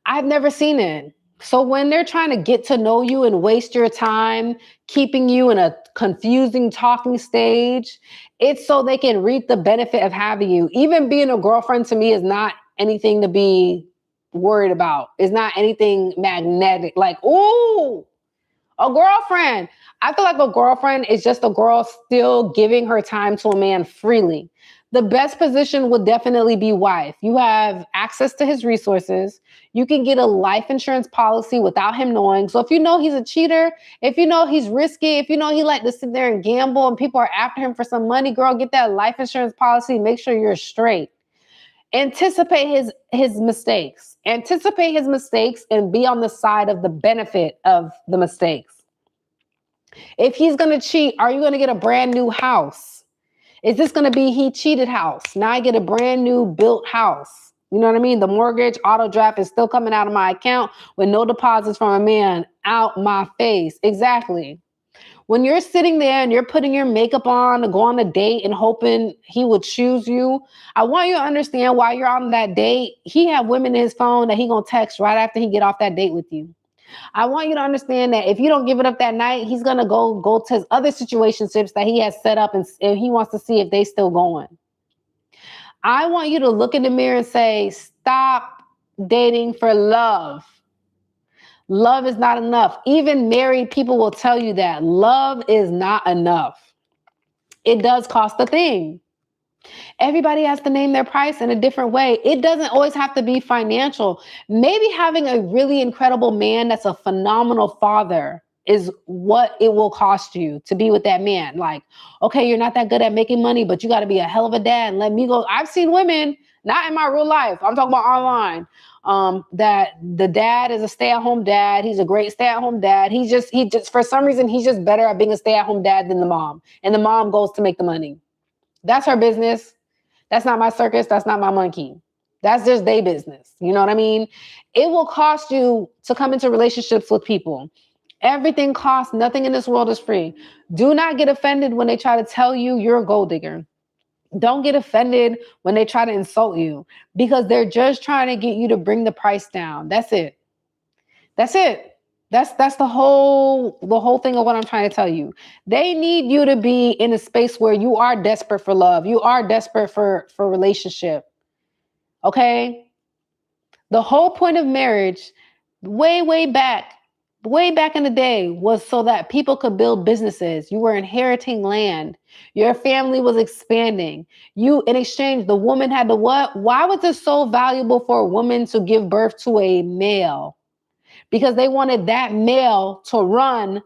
I've never seen it. So when they're trying to get to know you and waste your time, keeping you in a confusing talking stage, it's so they can reap the benefit of having you. Even being a girlfriend to me is not anything to be worried about. It's not anything magnetic. Like, ooh, a girlfriend. I feel like a girlfriend is just a girl still giving her time to a man freely. The best position would definitely be wife. You have access to his resources. You can get a life insurance policy without him knowing. So if you know he's a cheater, if you know he's risky, if you know he like to sit there and gamble and people are after him for some money, girl, get that life insurance policy. Make sure you're straight. Anticipate his mistakes. Anticipate his mistakes and be on the side of the benefit of the mistakes. If he's going to cheat, are you going to get a brand new house? Is this going to be he cheated house? Now I get a brand new built house. You know what I mean? The mortgage auto draft is still coming out of my account with no deposits from a man out my face. Exactly. When you're sitting there and you're putting your makeup on to go on a date and hoping he would choose you, I want you to understand while you're on that date, he have women in his phone that he going to text right after he get off that date with you. I want you to understand that if you don't give it up that night, he's going to go to his other situationships that he has set up and he wants to see if they still going. I want you to look in the mirror and say, stop dating for love. Love is not enough. Even married people will tell you that love is not enough. It does cost a thing. Everybody has to name their price in a different way. It doesn't always have to be financial. Maybe having a really incredible man that's a phenomenal father is what it will cost you to be with that man. Like, okay, you're not that good at making money, but you got to be a hell of a dad and let me go. I've seen women, not in my real life, I'm talking about online, that the dad is a stay-at-home dad. He's a great stay-at-home dad. He just, for some reason, he's just better at being a stay-at-home dad than the mom. And the mom goes to make the money. That's her business. That's not my circus. That's not my monkey. That's just their business. You know what I mean? It will cost you to come into relationships with people. Everything costs. Nothing in this world is free. Do not get offended when they try to tell you you're a gold digger. Don't get offended when they try to insult you because they're just trying to get you to bring the price down. That's it. That's it. That's the whole thing of what I'm trying to tell you. They need you to be in a space where you are desperate for love. You are desperate for relationship. Okay? The whole point of marriage, way back in the day, was so that people could build businesses. You were inheriting land. Your family was expanding. You, in exchange, the woman had the what? Why was it so valuable for a woman to give birth to a male? Because they wanted that male to run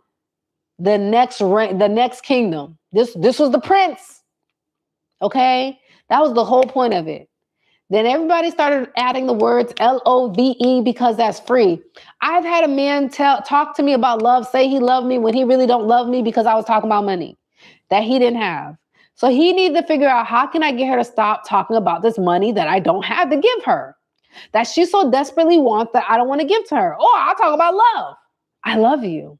the next kingdom. This was the prince. Okay? That was the whole point of it. Then everybody started adding the words LOVE because that's free. I've had a man talk to me about love, say he loved me when he really don't love me because I was talking about money that he didn't have. So he needed to figure out, how can I get her to stop talking about this money that I don't have to give her, that she so desperately wants that I don't want to give to her. Oh, I'll talk about love. I love you.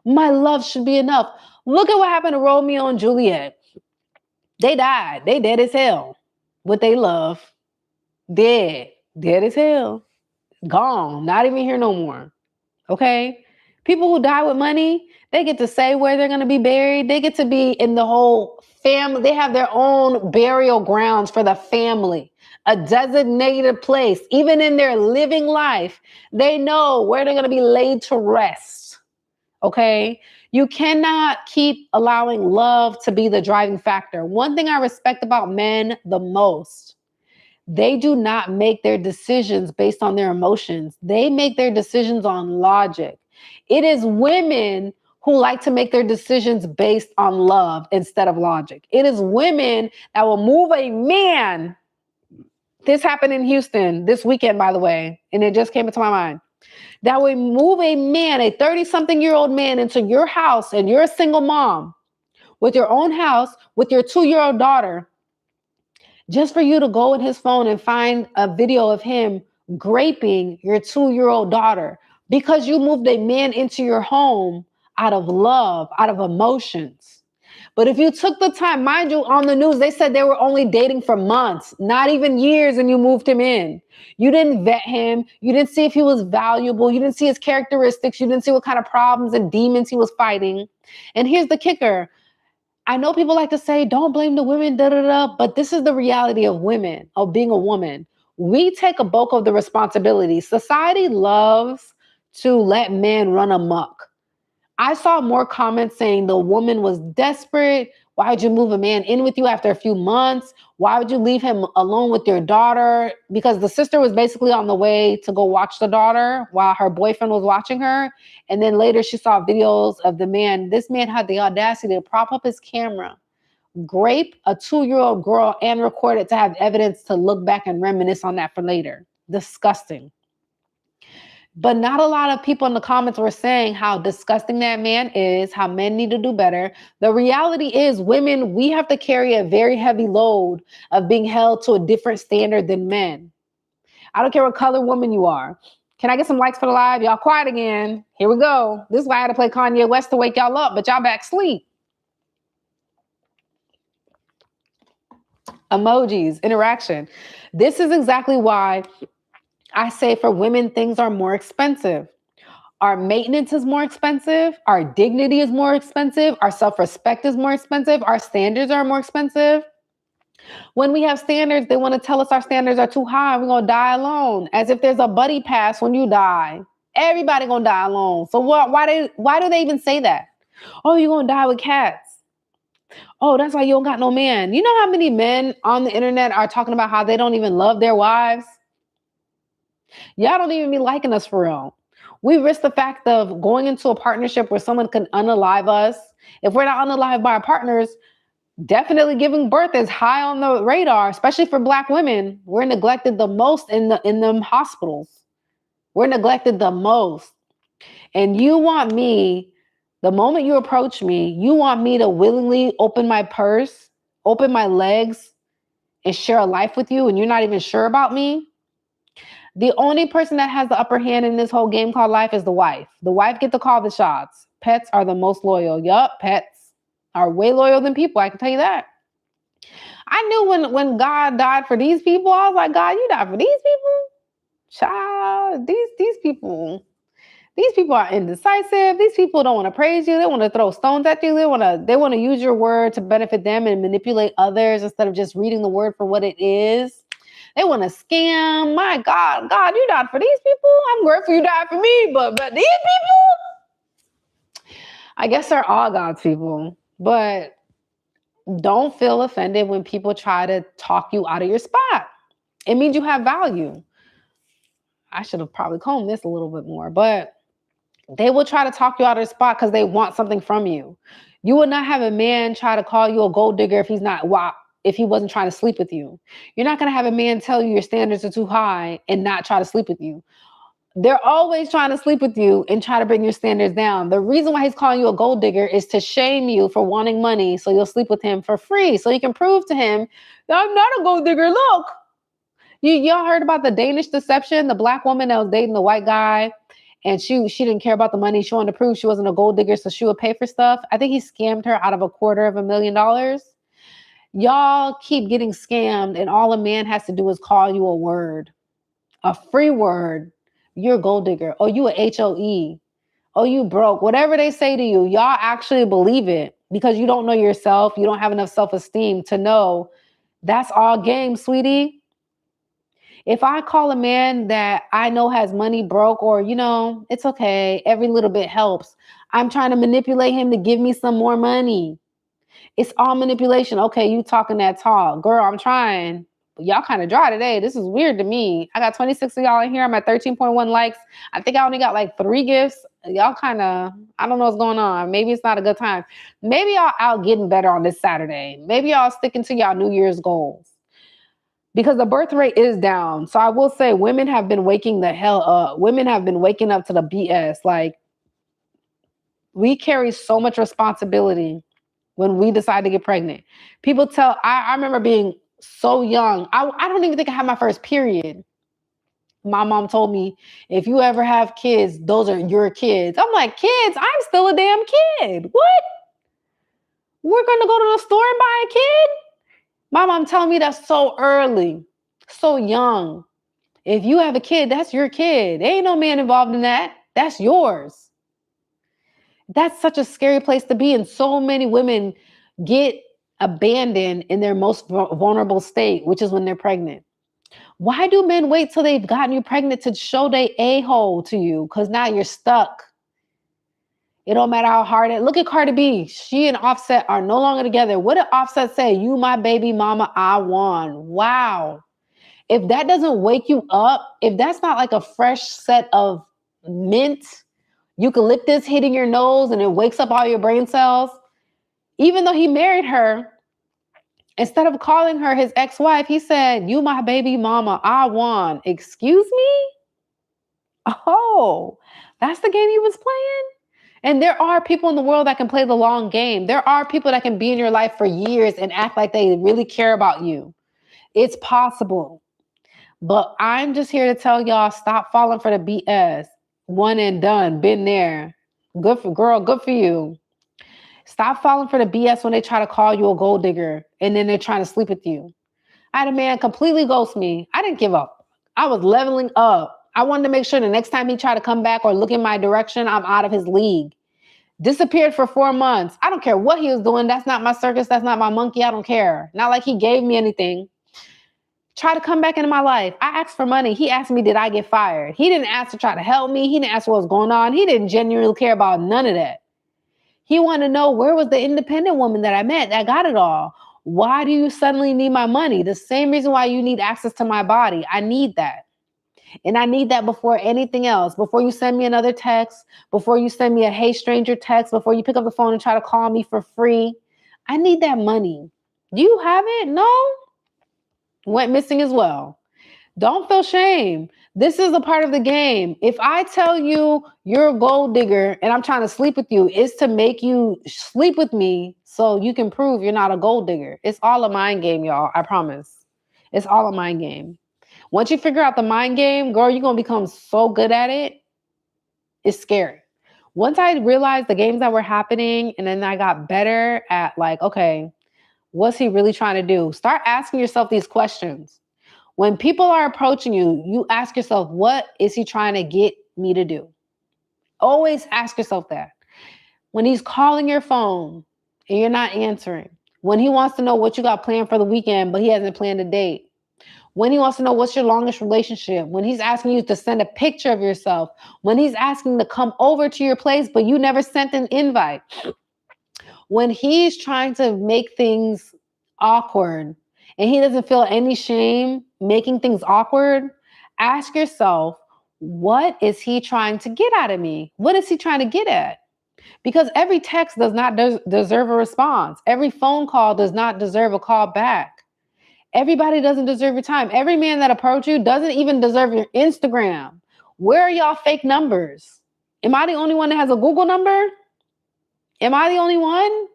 My love should be enough. Look at what happened to Romeo and Juliet. They died. They dead as hell. What they love, dead as hell. Gone. Not even here no more. Okay? People who die with money, they get to say where they're going to be buried. They get to be in the whole family. They have their own burial grounds for the family. A designated place. Even in their living life, they know where they're going to be laid to rest. Okay? You cannot keep allowing love to be the driving factor. One thing I respect about men the most, they do not make their decisions based on their emotions. They make their decisions on logic. It is women who like to make their decisions based on love instead of logic. It is women that will move a man. This happened in Houston this weekend, by the way, and it just came into my mind. That would move a man, a 30-something-year-old man, into your house, and you're a single mom with your own house, with your 2-year-old daughter, just for you to go in his phone and find a video of him graping your 2-year-old daughter because you moved a man into your home out of love, out of emotions. But if you took the time, mind you, on the news, they said they were only dating for months, not even years, and you moved him in. You didn't vet him. You didn't see if he was valuable. You didn't see his characteristics. You didn't see what kind of problems and demons he was fighting. And here's the kicker. I know people like to say, don't blame the women, but this is the reality of women, of being a woman. We take a bulk of the responsibility. Society loves to let men run amok. I saw more comments saying the woman was desperate. Why would you move a man in with you after a few months? Why would you leave him alone with your daughter? Because the sister was basically on the way to go watch the daughter while her boyfriend was watching her. And then later she saw videos of the man. This man had the audacity to prop up his camera, grape a 2-year-old girl, and record it to have evidence to look back and reminisce on that for later. Disgusting. But not a lot of people in the comments were saying how disgusting that man is, how men need to do better. The reality is, women, we have to carry a very heavy load of being held to a different standard than men. I don't care what color woman you are. Can I get some likes for the live? Y'all quiet again. Here we go. This is why I had to play Kanye West to wake y'all up, but y'all back asleep. Emojis, interaction. This is exactly why I say for women, things are more expensive. Our maintenance is more expensive. Our dignity is more expensive. Our self-respect is more expensive. Our standards are more expensive. When we have standards, they want to tell us our standards are too high. We're going to die alone. As if there's a buddy pass when you die. Everybody going to die alone. So why do they even say that? Oh, you're going to die with cats. Oh, that's why you don't got no man. You know how many men on the internet are talking about how they don't even love their wives? Y'all don't even be liking us for real. We risk the fact of going into a partnership where someone can unalive us. If we're not unalived by our partners, definitely giving birth is high on the radar, especially for Black women. We're neglected the most in them hospitals. We're neglected the most. And you want me, the moment you approach me, you want me to willingly open my purse, open my legs, and share a life with you, and you're not even sure about me? The only person that has the upper hand in this whole game called life is the wife. The wife gets to call the shots. Pets are the most loyal. Yup, pets are way loyal than people. I can tell you that. I knew when God died for these people, I was like, God, you died for these people? Child, these people are indecisive. These people don't want to praise you. They want to throw stones at you. They want to use your word to benefit them and manipulate others instead of just reading the word for what it is. They want to scam. My God, you died for these people. I'm grateful you died for me, but these people, I guess they're all God's people. But don't feel offended when people try to talk you out of your spot. It means you have value. I should have probably combed this a little bit more, but they will try to talk you out of the spot because they want something from you. You would not have a man try to call you a gold digger if he wasn't trying to sleep with you. You're not going to have a man tell you your standards are too high and not try to sleep with you. They're always trying to sleep with you and try to bring your standards down. The reason why he's calling you a gold digger is to shame you for wanting money so you'll sleep with him for free. So you can prove to him that I'm not a gold digger. Look, y'all heard about the Danish deception, the Black woman that was dating the white guy, and she didn't care about the money. She wanted to prove she wasn't a gold digger, so she would pay for stuff. I think he scammed her out of $250,000. Y'all keep getting scammed, and all a man has to do is call you a word, a free word. You're a gold digger. Oh, you a HOE. Oh, you broke. Whatever they say to you, y'all actually believe it because you don't know yourself. You don't have enough self-esteem to know that's all game, sweetie. If I call a man that I know has money broke or, it's okay, every little bit helps, I'm trying to manipulate him to give me some more money. It's all manipulation. Okay, you talking that talk. Girl, I'm trying. But y'all kind of dry today. This is weird to me. I got 26 of y'all in here. I'm at 13.1 likes. I think I only got like 3 gifts. Y'all kind of, I don't know what's going on. Maybe it's not a good time. Maybe y'all out getting better on this Saturday. Maybe y'all sticking to y'all New Year's goals. Because the birth rate is down. So I will say women have been waking the hell up. Women have been waking up to the BS. Like, we carry so much responsibility when we decide to get pregnant. People I remember being so young. I don't even think I had my first period. My mom told me, if you ever have kids, those are your kids. I'm like, kids? I'm still a damn kid. What? We're going to go to the store and buy a kid? My mom telling me that's so early, so young. If you have a kid, that's your kid. There ain't no man involved in that. That's yours. That's such a scary place to be. And so many women get abandoned in their most vulnerable state, which is when they're pregnant. Why do men wait till they've gotten you pregnant to show they a-hole to you? Because now you're stuck. It don't matter how hard it. Look at Cardi B. She and Offset are no longer together. What did Offset say? You my baby mama, I won. Wow. If that doesn't wake you up, if that's not like a fresh set of mint, eucalyptus hitting your nose and it wakes up all your brain cells, even though he married her, instead of calling her his ex-wife, he said, you my baby mama, I won. Excuse me? Oh, that's the game he was playing? And there are people in the world that can play the long game. There are people that can be in your life for years and act like they really care about you. It's possible. But I'm just here to tell y'all, stop falling for the BS. One and done, been there. Good for you. Stop falling for the BS when they try to call you a gold digger and then they're trying to sleep with you. I had a man completely ghost me. I didn't give up. I was leveling up. I wanted to make sure the next time he tried to come back or look in my direction, I'm out of his league. Disappeared for 4 months. I don't care what he was doing. That's not my circus. That's not my monkey. I don't care. Not like he gave me anything. Try to come back into my life. I asked for money. He asked me, did I get fired? He didn't ask to try to help me. He didn't ask what was going on. He didn't genuinely care about none of that. He wanted to know, where was the independent woman that I met that got it all? Why do you suddenly need my money? The same reason why you need access to my body. I need that. And I need that before anything else. Before you send me another text, before you send me a hey stranger text, before you pick up the phone and try to call me for free. I need that money. Do you have it? No? Went missing as well. Don't feel shame. This is a part of the game. If I tell you you're a gold digger and I'm trying to sleep with you, it's to make you sleep with me so you can prove you're not a gold digger. It's all a mind game, y'all. I promise. It's all a mind game. Once you figure out the mind game, girl, you're going to become so good at it. It's scary. Once I realized the games that were happening and then I got better at like, okay, what's he really trying to do? Start asking yourself these questions. When people are approaching you, you ask yourself, what is he trying to get me to do? Always ask yourself that. When he's calling your phone and you're not answering, when he wants to know what you got planned for the weekend, but he hasn't planned a date, when he wants to know what's your longest relationship, when he's asking you to send a picture of yourself, when he's asking to come over to your place, but you never sent an invite, when he's trying to make things awkward and he doesn't feel any shame making things awkward, ask yourself, what is he trying to get out of me? What is he trying to get at? Because every text does not deserve a response. Every phone call does not deserve a call back. Everybody doesn't deserve your time. Every man that approaches you doesn't even deserve your Instagram. Where are y'all fake numbers? Am I the only one that has a Google number? Am I the only one?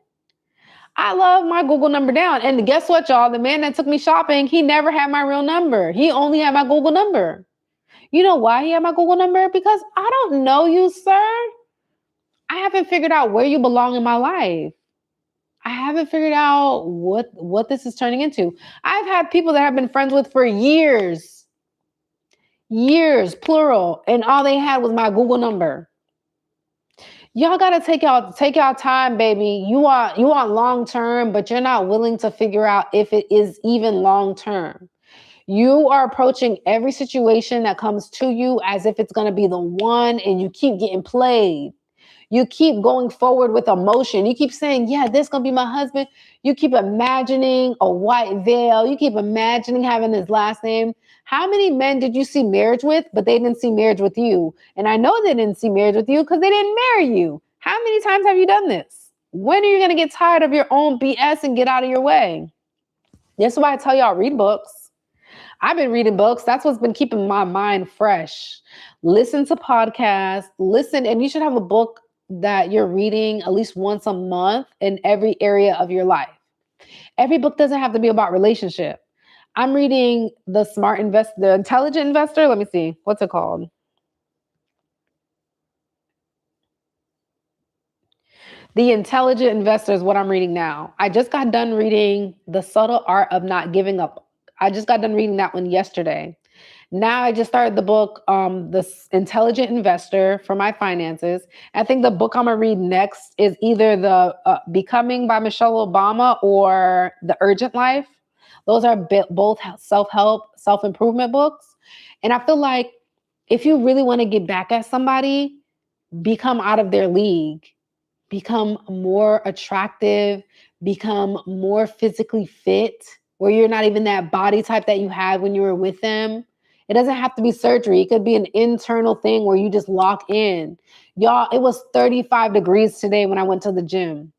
I love my Google number down. And guess what, y'all? The man that took me shopping, he never had my real number. He only had my Google number. You know why he had my Google number? Because I don't know you, sir. I haven't figured out where you belong in my life. I haven't figured out what this is turning into. I've had people that I've been friends with for years, plural, and all they had was my Google number. Y'all gotta take y'all time, baby. You want long term, but you're not willing to figure out if it is even long term. You are approaching every situation that comes to you as if it's gonna be the one, and you keep getting played. You keep going forward with emotion. You keep saying, yeah, this is going to be my husband. You keep imagining a white veil. You keep imagining having his last name. How many men did you see marriage with, but they didn't see marriage with you? And I know they didn't see marriage with you because they didn't marry you. How many times have you done this? When are you going to get tired of your own BS and get out of your way? That's why I tell y'all, read books. I've been reading books. That's what's been keeping my mind fresh. Listen to podcasts. Listen, and you should have a book that you're reading at least once a month in every area of your life. Every book doesn't have to be about relationship. I'm reading The Intelligent Investor. Let me see. What's it called? The Intelligent Investor is what I'm reading now. I just got done reading The Subtle Art of Not Giving Up. I just got done reading that one yesterday. Now I just started the book, The Intelligent Investor for my finances. I think the book I'm going to read next is either the Becoming by Michelle Obama or The Urgent Life. Those are both self-help, self-improvement books. And I feel like if you really want to get back at somebody, become out of their league. become more attractive, become more physically fit, where you're not even that body type that you had when you were with them. It doesn't have to be surgery. It could be an internal thing where you just lock in. Y'all, it was 35 degrees today when I went to the gym.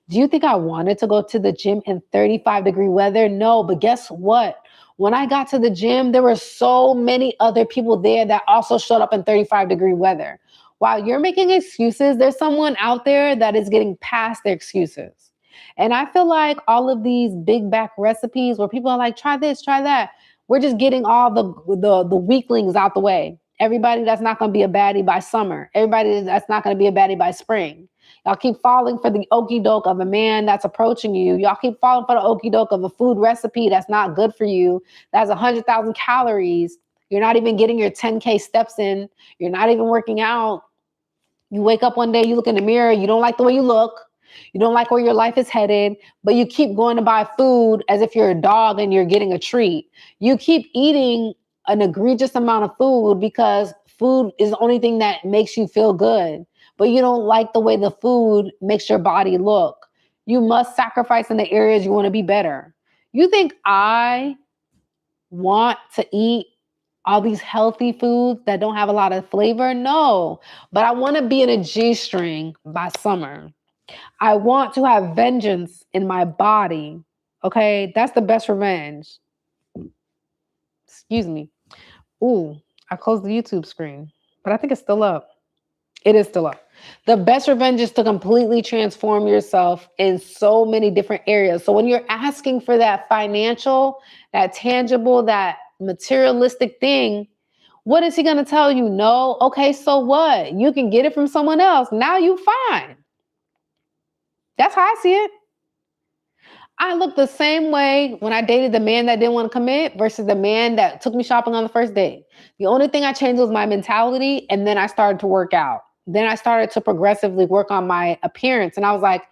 Do you think I wanted to go to the gym in 35-degree weather? No, but guess what? When I got to the gym, there were so many other people there that also showed up in 35-degree weather. While you're making excuses, there's someone out there that is getting past their excuses. And I feel like all of these big back recipes where people are like, try this, try that. We're just getting all the weaklings out the way. Everybody that's not going to be a baddie by summer. Everybody that's not going to be a baddie by spring. Y'all keep falling for the okie doke of a man that's approaching you. Y'all keep falling for the okie doke of a food recipe that's not good for you. That's 100,000 calories. You're not even getting your 10K steps in. You're not even working out. You wake up one day, you look in the mirror, you don't like the way you look. You don't like where your life is headed, but you keep going to buy food as if you're a dog and you're getting a treat. You keep eating an egregious amount of food because food is the only thing that makes you feel good, but you don't like the way the food makes your body look. You must sacrifice in the areas you want to be better. You think I want to eat all these healthy foods that don't have a lot of flavor? No, but I want to be in a G-string by summer. I want to have vengeance in my body. Okay, that's the best revenge. Excuse me. Ooh, I closed the YouTube screen, but I think it's still up. It is still up. The best revenge is to completely transform yourself in so many different areas. So when you're asking for that financial, that tangible, that materialistic thing, what is he going to tell you? No. Okay, so what? You can get it from someone else. Now you fine. That's how I see it. I look the same way when I dated the man that didn't want to commit versus the man that took me shopping on the first date. The only thing I changed was my mentality, and then I started to work out. Then I started to progressively work on my appearance. And I was like,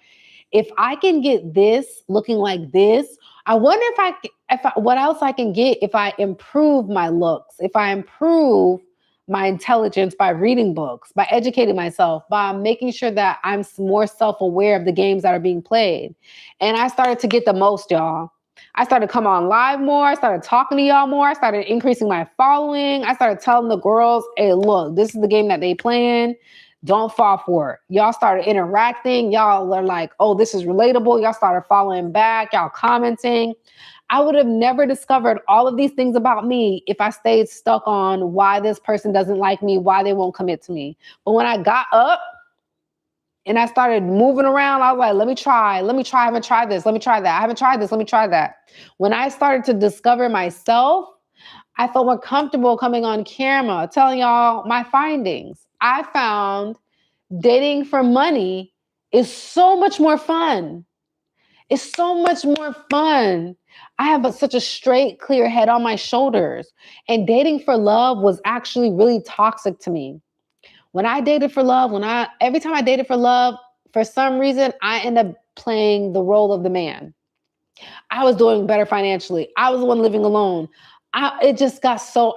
if I can get this looking like this, I wonder what else I can get if I improve my looks, if I improve my intelligence by reading books, by educating myself, by making sure that I'm more self-aware of the games that are being played. And I started to get the most, y'all. I started to come on live more. I started talking to y'all more. I started increasing my following. I started telling the girls, hey, look, this is the game that they playing. Don't fall for it. Y'all started interacting. Y'all are like, oh, this is relatable. Y'all started following back. Y'all commenting. I would have never discovered all of these things about me if I stayed stuck on why this person doesn't like me, why they won't commit to me. But when I got up and I started moving around, I was like, let me try. I haven't tried this. Let me try that. I haven't tried this. Let me try that. When I started to discover myself, I felt more comfortable coming on camera, telling y'all my findings. I found dating for money is so much more fun. It's so much more fun. I have such a straight, clear head on my shoulders. And dating for love was actually really toxic to me. When I dated for love, every time I dated for love, for some reason, I ended up playing the role of the man. I was doing better financially. I was the one living alone. I got so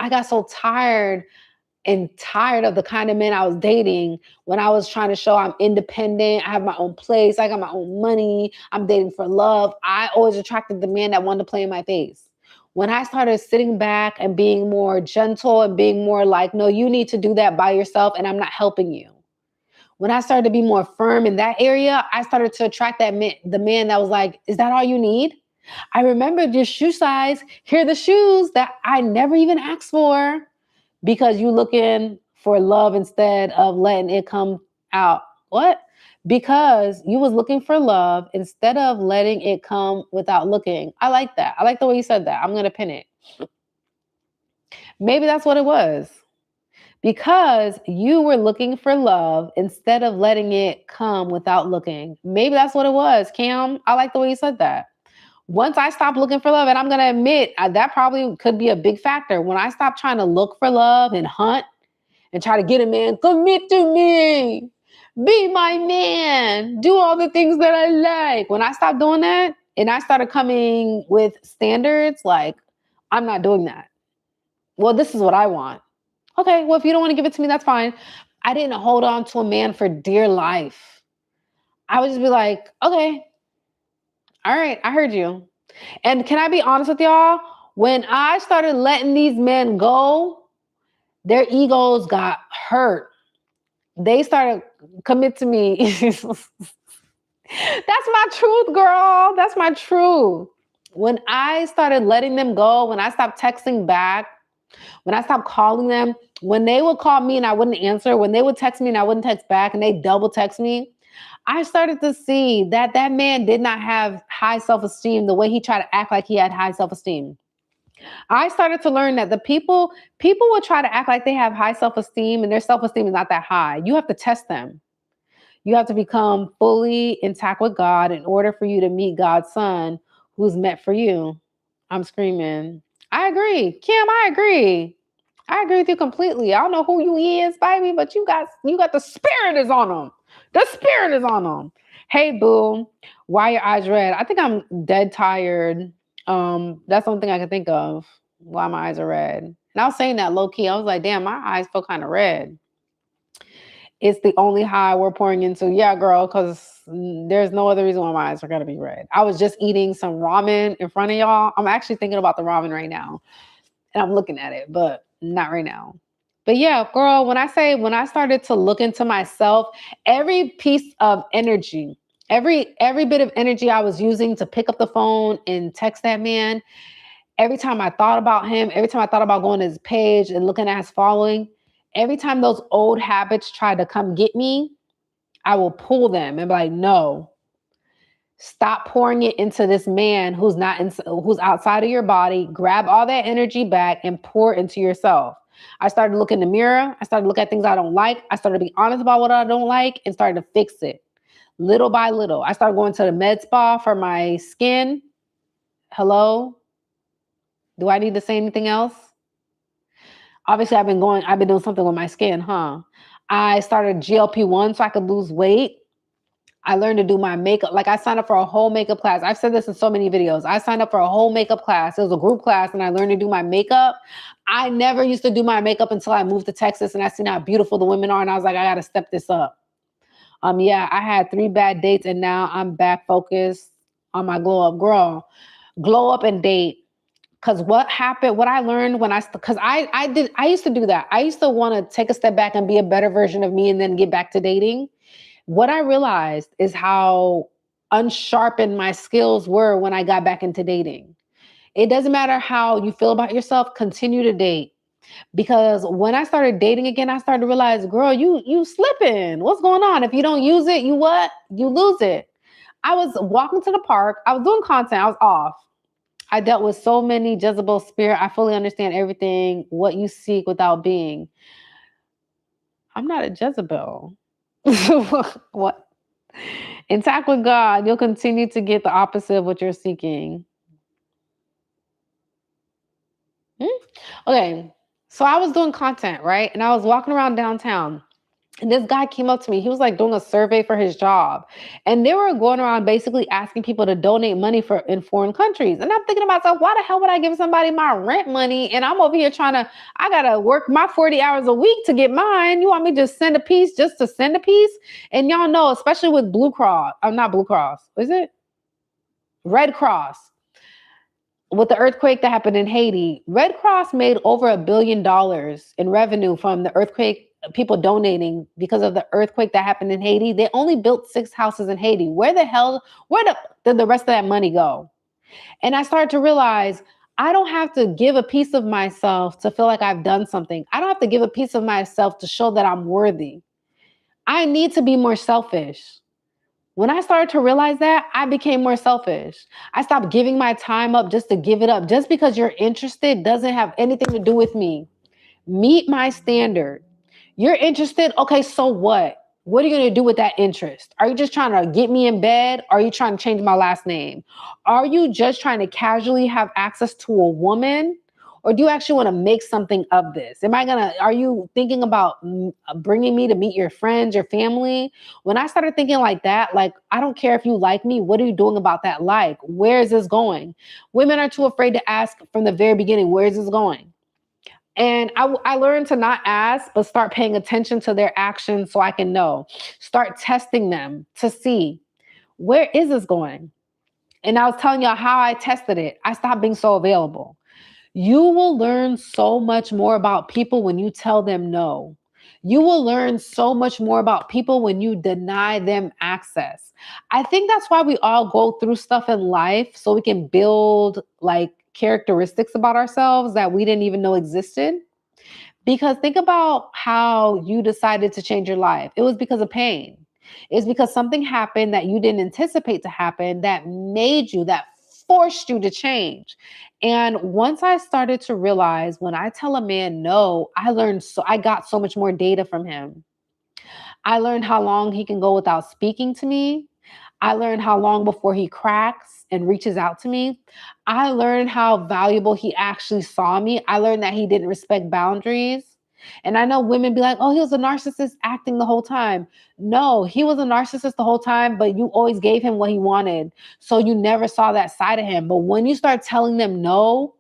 tired of the kind of men I was dating when I was trying to show I'm independent. I have my own place. I got my own money. I'm dating for love. I always attracted the man that wanted to play in my face. When I started sitting back and being more gentle and being more like, no, you need to do that by yourself and I'm not helping you. When I started to be more firm in that area, I started to attract the man that was like, is that all you need? I remembered your shoe size. Here are the shoes that I never even asked for. Because you looking for love instead of letting it come out. What? Because you was looking for love instead of letting it come without looking. I like that. I like the way you said that. I'm going to pin it. Maybe that's what it was. Because you were looking for love instead of letting it come without looking. Maybe that's what it was, Cam. I like the way you said that. Once I stopped looking for love, and I'm going to admit that probably could be a big factor. When I stopped trying to look for love and hunt and try to get a man, commit to me, be my man, do all the things that I like. When I stopped doing that and I started coming with standards, like, I'm not doing that. Well, this is what I want. Okay, well, if you don't want to give it to me, that's fine. I didn't hold on to a man for dear life. I would just be like, okay, all right, I heard you. And can I be honest with y'all? When I started letting these men go, their egos got hurt. They started commit to me. That's my truth, girl. That's my truth. When I started letting them go, when I stopped texting back, when I stopped calling them, when they would call me and I wouldn't answer, when they would text me and I wouldn't text back and they double text me, I started to see that that man did not have high self-esteem the way he tried to act like he had high self-esteem. I started to learn that the people will try to act like they have high self-esteem and their self-esteem is not that high. You have to test them. You have to become fully intact with God in order for you to meet God's son who's meant for you. I'm screaming. I agree. Kim, I agree. I agree with you completely. I don't know who you is, baby, but you got the spirit is on them. The spirit is on them. Hey, boo, why your eyes red? I think I'm dead tired. That's the only thing I can think of. Why my eyes are red. And I was saying that low key. I was like, damn, my eyes feel kind of red. It's the only high we're pouring into. Yeah, girl, because there's no other reason why my eyes are gonna be red. I was just eating some ramen in front of y'all. I'm actually thinking about the ramen right now. And I'm looking at it, but not right now. But yeah, girl, when I started to look into myself, every piece of energy, every bit of energy I was using to pick up the phone and text that man, every time I thought about him, every time I thought about going to his page and looking at his following, every time those old habits tried to come get me, I will pull them and be like, no, stop pouring it into this man who's outside of your body. Grab all that energy back and pour it into yourself. I started to look in the mirror. I started to look at things I don't like. I started to be honest about what I don't like and started to fix it little by little. I started going to the med spa for my skin. Hello? Do I need to say anything else? Obviously, I've been doing something with my skin, huh? I started GLP-1 so I could lose weight. I learned to do my makeup. Like I signed up for a whole makeup class. I've said this in so many videos. I signed up for a whole makeup class. It was a group class and I learned to do my makeup. I never used to do my makeup until I moved to Texas and I seen how beautiful the women are. And I was like, I got to step this up. Yeah, I had 3 bad dates and now I'm back focused on my glow up. Girl, glow up and date. Cause what happened, what I learned when I used to do that. I used to want to take a step back and be a better version of me and then get back to dating. What I realized is how unsharpened my skills were when I got back into dating. It doesn't matter how you feel about yourself, continue to date. Because when I started dating again, I started to realize, girl, you slipping. What's going on? If you don't use it, you what? You lose it. I was walking to the park. I was doing content. I was off. I dealt with so many Jezebel spirit. I fully understand everything, what you seek without being. I'm not a Jezebel. What? Intact with God, you'll continue to get the opposite of what you're seeking. Okay, so I was doing content, right? And I was walking around downtown. And this guy came up to me. He was like doing a survey for his job. And they were going around basically asking people to donate money in foreign countries. And I'm thinking to myself, why the hell would I give somebody my rent money? And I'm over here I got to work my 40 hours a week to get mine. You want me to send a piece just to send a piece? And y'all know, especially with Blue Cross, not Blue Cross, is it? Red Cross. With the earthquake that happened in Haiti, Red Cross made over $1 billion in revenue from the earthquake, people donating because of the earthquake that happened in Haiti. They only built 6 houses in Haiti. Where did the rest of that money go? And I started to realize I don't have to give a piece of myself to feel like I've done something. I don't have to give a piece of myself to show that I'm worthy. I need to be more selfish. When I started to realize that, I became more selfish. I stopped giving my time up just to give it up. Just because you're interested doesn't have anything to do with me. Meet my standard. You're interested? Okay, so what? What are you going to do with that interest? Are you just trying to get me in bed? Are you trying to change my last name? Are you just trying to casually have access to a woman? Or do you actually want to make something of this? Are you thinking about bringing me to meet your friends, your family? When I started thinking like that, like, I don't care if you like me. What are you doing about that like? Where is this going? Women are too afraid to ask from the very beginning, where is this going? And I learned to not ask, but start paying attention to their actions so I can know. Start testing them to see, where is this going? And I was telling y'all how I tested it. I stopped being so available. You will learn so much more about people when you tell them no. You will learn so much more about people when you deny them access. I think that's why we all go through stuff in life, so we can build like characteristics about ourselves that we didn't even know existed. Because think about how you decided to change your life. It was because of pain. It's because something happened that you didn't anticipate to happen that made you, that forced you to change. And once I started to realize when I tell a man no, I got so much more data from him. I learned how long he can go without speaking to me. I learned how long before he cracks and reaches out to me. I learned how valuable he actually saw me. I learned that he didn't respect boundaries. And I know women be like, oh, he was a narcissist acting the whole time. No, he was a narcissist the whole time, but you always gave him what he wanted. So you never saw that side of him. But when you start telling them no,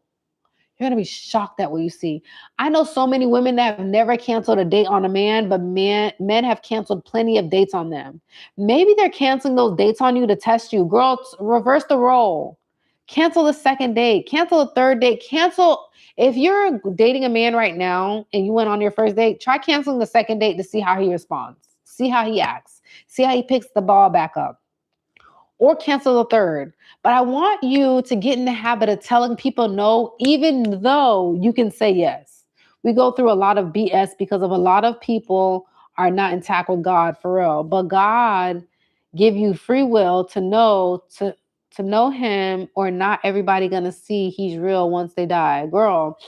you're going to be shocked at what you see. I know so many women that have never canceled a date on a man, but men have canceled plenty of dates on them. Maybe they're canceling those dates on you to test you. Girl, reverse the role. Cancel the second date. Cancel the third date. Cancel. If you're dating a man right now and you went on your first date, try canceling the second date to see how he responds. See how he acts. See how he picks the ball back up, or cancel the third. But I want you to get in the habit of telling people no, even though you can say yes. We go through a lot of BS because of a lot of people are not intact with God for real. But God give you free will to know him, or not everybody gonna see he's real once they die. Girl,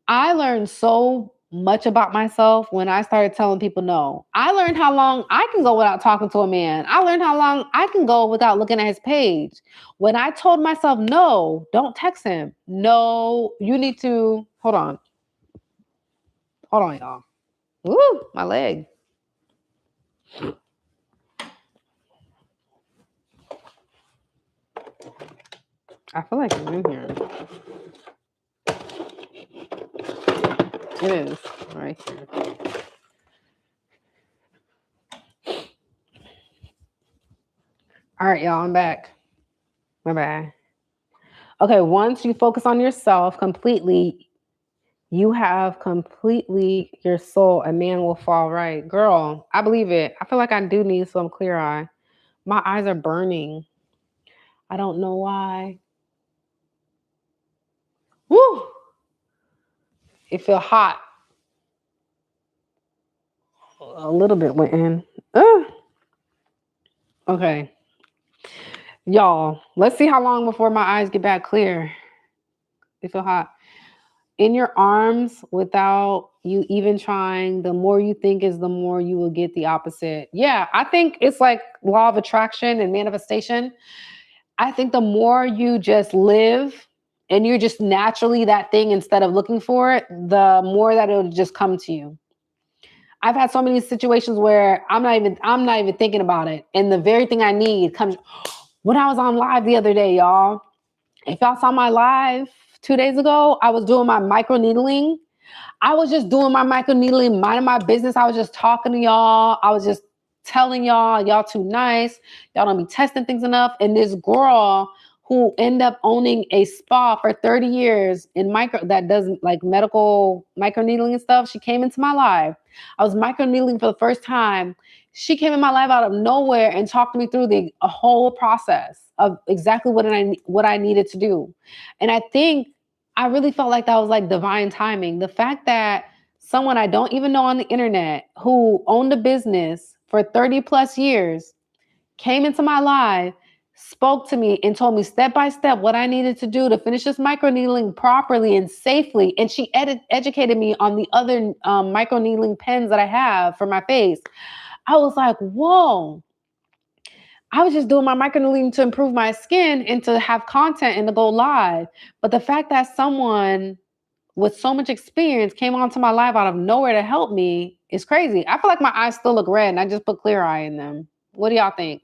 I learned so much about myself when I started telling people no. I learned how long I can go without talking to a man. I learned how long I can go without looking at his page. When I told myself, no, don't text him. No, you need to, hold on. Hold on, y'all. Woo, my leg. I feel like it's in here. It is right here. All right, y'all, I'm back. My bad. Okay, once you focus on yourself completely, you have completely your soul. A man will fall right. Girl, I believe it. I feel like I do need some clear eye. My eyes are burning. I don't know why. Woo! It feel hot. A little bit went in. Okay. Y'all, let's see how long before my eyes get back clear. They feel hot. In your arms, without you even trying, the more you think is the more you will get the opposite. Yeah, I think it's like law of attraction and manifestation. I think the more you just live and you're just naturally that thing instead of looking for it, the more that it'll just come to you. I've had so many situations where I'm not even thinking about it, and the very thing I need comes. When I was on live the other day, y'all, if y'all saw my live 2 days ago, I was doing my micro needling. I was just doing my micro needling, minding my business. I was just talking to y'all. I was just telling y'all too nice. Y'all don't be testing things enough. And this girl who ended up owning a spa for 30 years in that does like medical micro needling and stuff, she came into my live. I was micro needling for the first time. She came in my live out of nowhere and talked me through a whole process of exactly what I needed to do. And I think I really felt like that was like divine timing. The fact that someone I don't even know on the internet who owned a business for 30 plus years came into my live, spoke to me, and told me step by step what I needed to do to finish this micro needling properly and safely. And she educated me on the other micro needling pens that I have for my face. I was like, whoa. I was just doing my micro needling to improve my skin and to have content and to go live. But the fact that someone with so much experience came onto my live out of nowhere to help me is crazy. I feel like my eyes still look red and I just put clear eye in them. What do y'all think?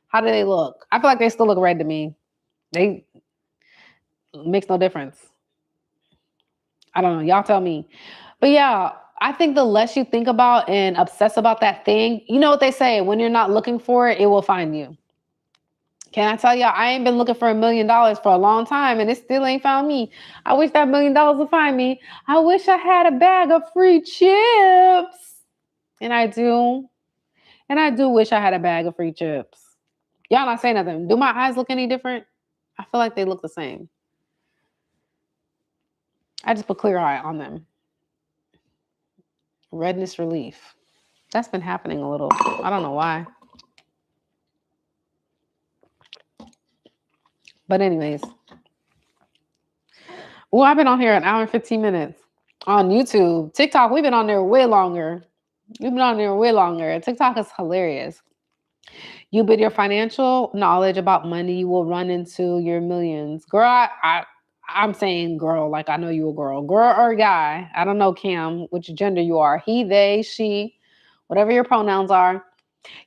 How do they look? I feel like they still look red to me. They makes no difference. I don't know. Y'all tell me. But yeah, I think the less you think about and obsess about that thing, you know what they say, when you're not looking for it, it will find you. Can I tell y'all, I ain't been looking for $1 million for a long time and it still ain't found me. I wish that $1 million would find me. I wish I had a bag of free chips. And I do. And I do wish I had a bag of free chips. Y'all not saying nothing. Do my eyes look any different? I feel like they look the same. I just put clear eye on them. Redness relief. That's been happening a little. I don't know why. But anyways. Well, I've been on here an hour and 15 minutes on YouTube. TikTok, we've been on there way longer. We've been on there way longer. TikTok is hilarious. You build your financial knowledge about money, you will run into your millions. Girl, I'm saying girl, like I know you a girl. Girl or guy. I don't know, Cam, which gender you are. He, they, she, whatever your pronouns are.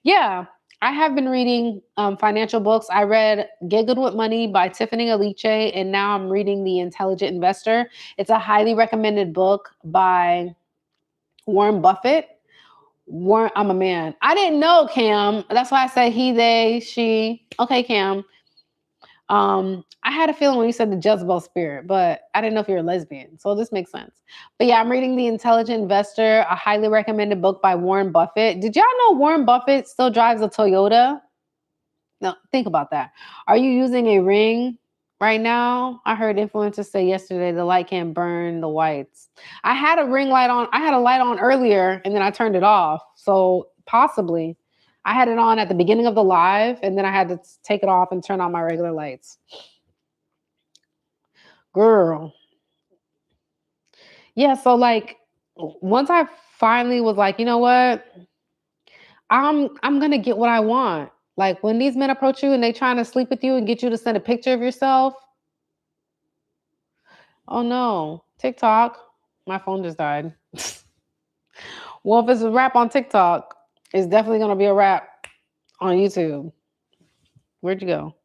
Yeah, I have been reading financial books. I read Get Good with Money by Tiffany Aliche, and now I'm reading The Intelligent Investor. It's a highly recommended book by Warren Buffett. I'm a man. I didn't know, Cam. That's why I said he, they, she. Okay, Cam. I had a feeling when you said the Jezebel spirit, but I didn't know if you're a lesbian. So this makes sense. But yeah, I'm reading The Intelligent Investor, a highly recommended book by Warren Buffett. Did y'all know Warren Buffett still drives a Toyota? No, think about that. Are you using a ring right now? I heard influencers say yesterday the light can't burn the whites. I had a ring light on. I had a light on earlier and then I turned it off. So possibly I had it on at the beginning of the live and then I had to take it off and turn on my regular lights. Girl. Yeah, so like once I finally was like, you know what? I'm gonna get what I want. Like when these men approach you and they trying to sleep with you and get you to send a picture of yourself. Oh no, TikTok. My phone just died. Well, if it's a rap on TikTok, it's definitely gonna be a rap on YouTube. Where'd you go?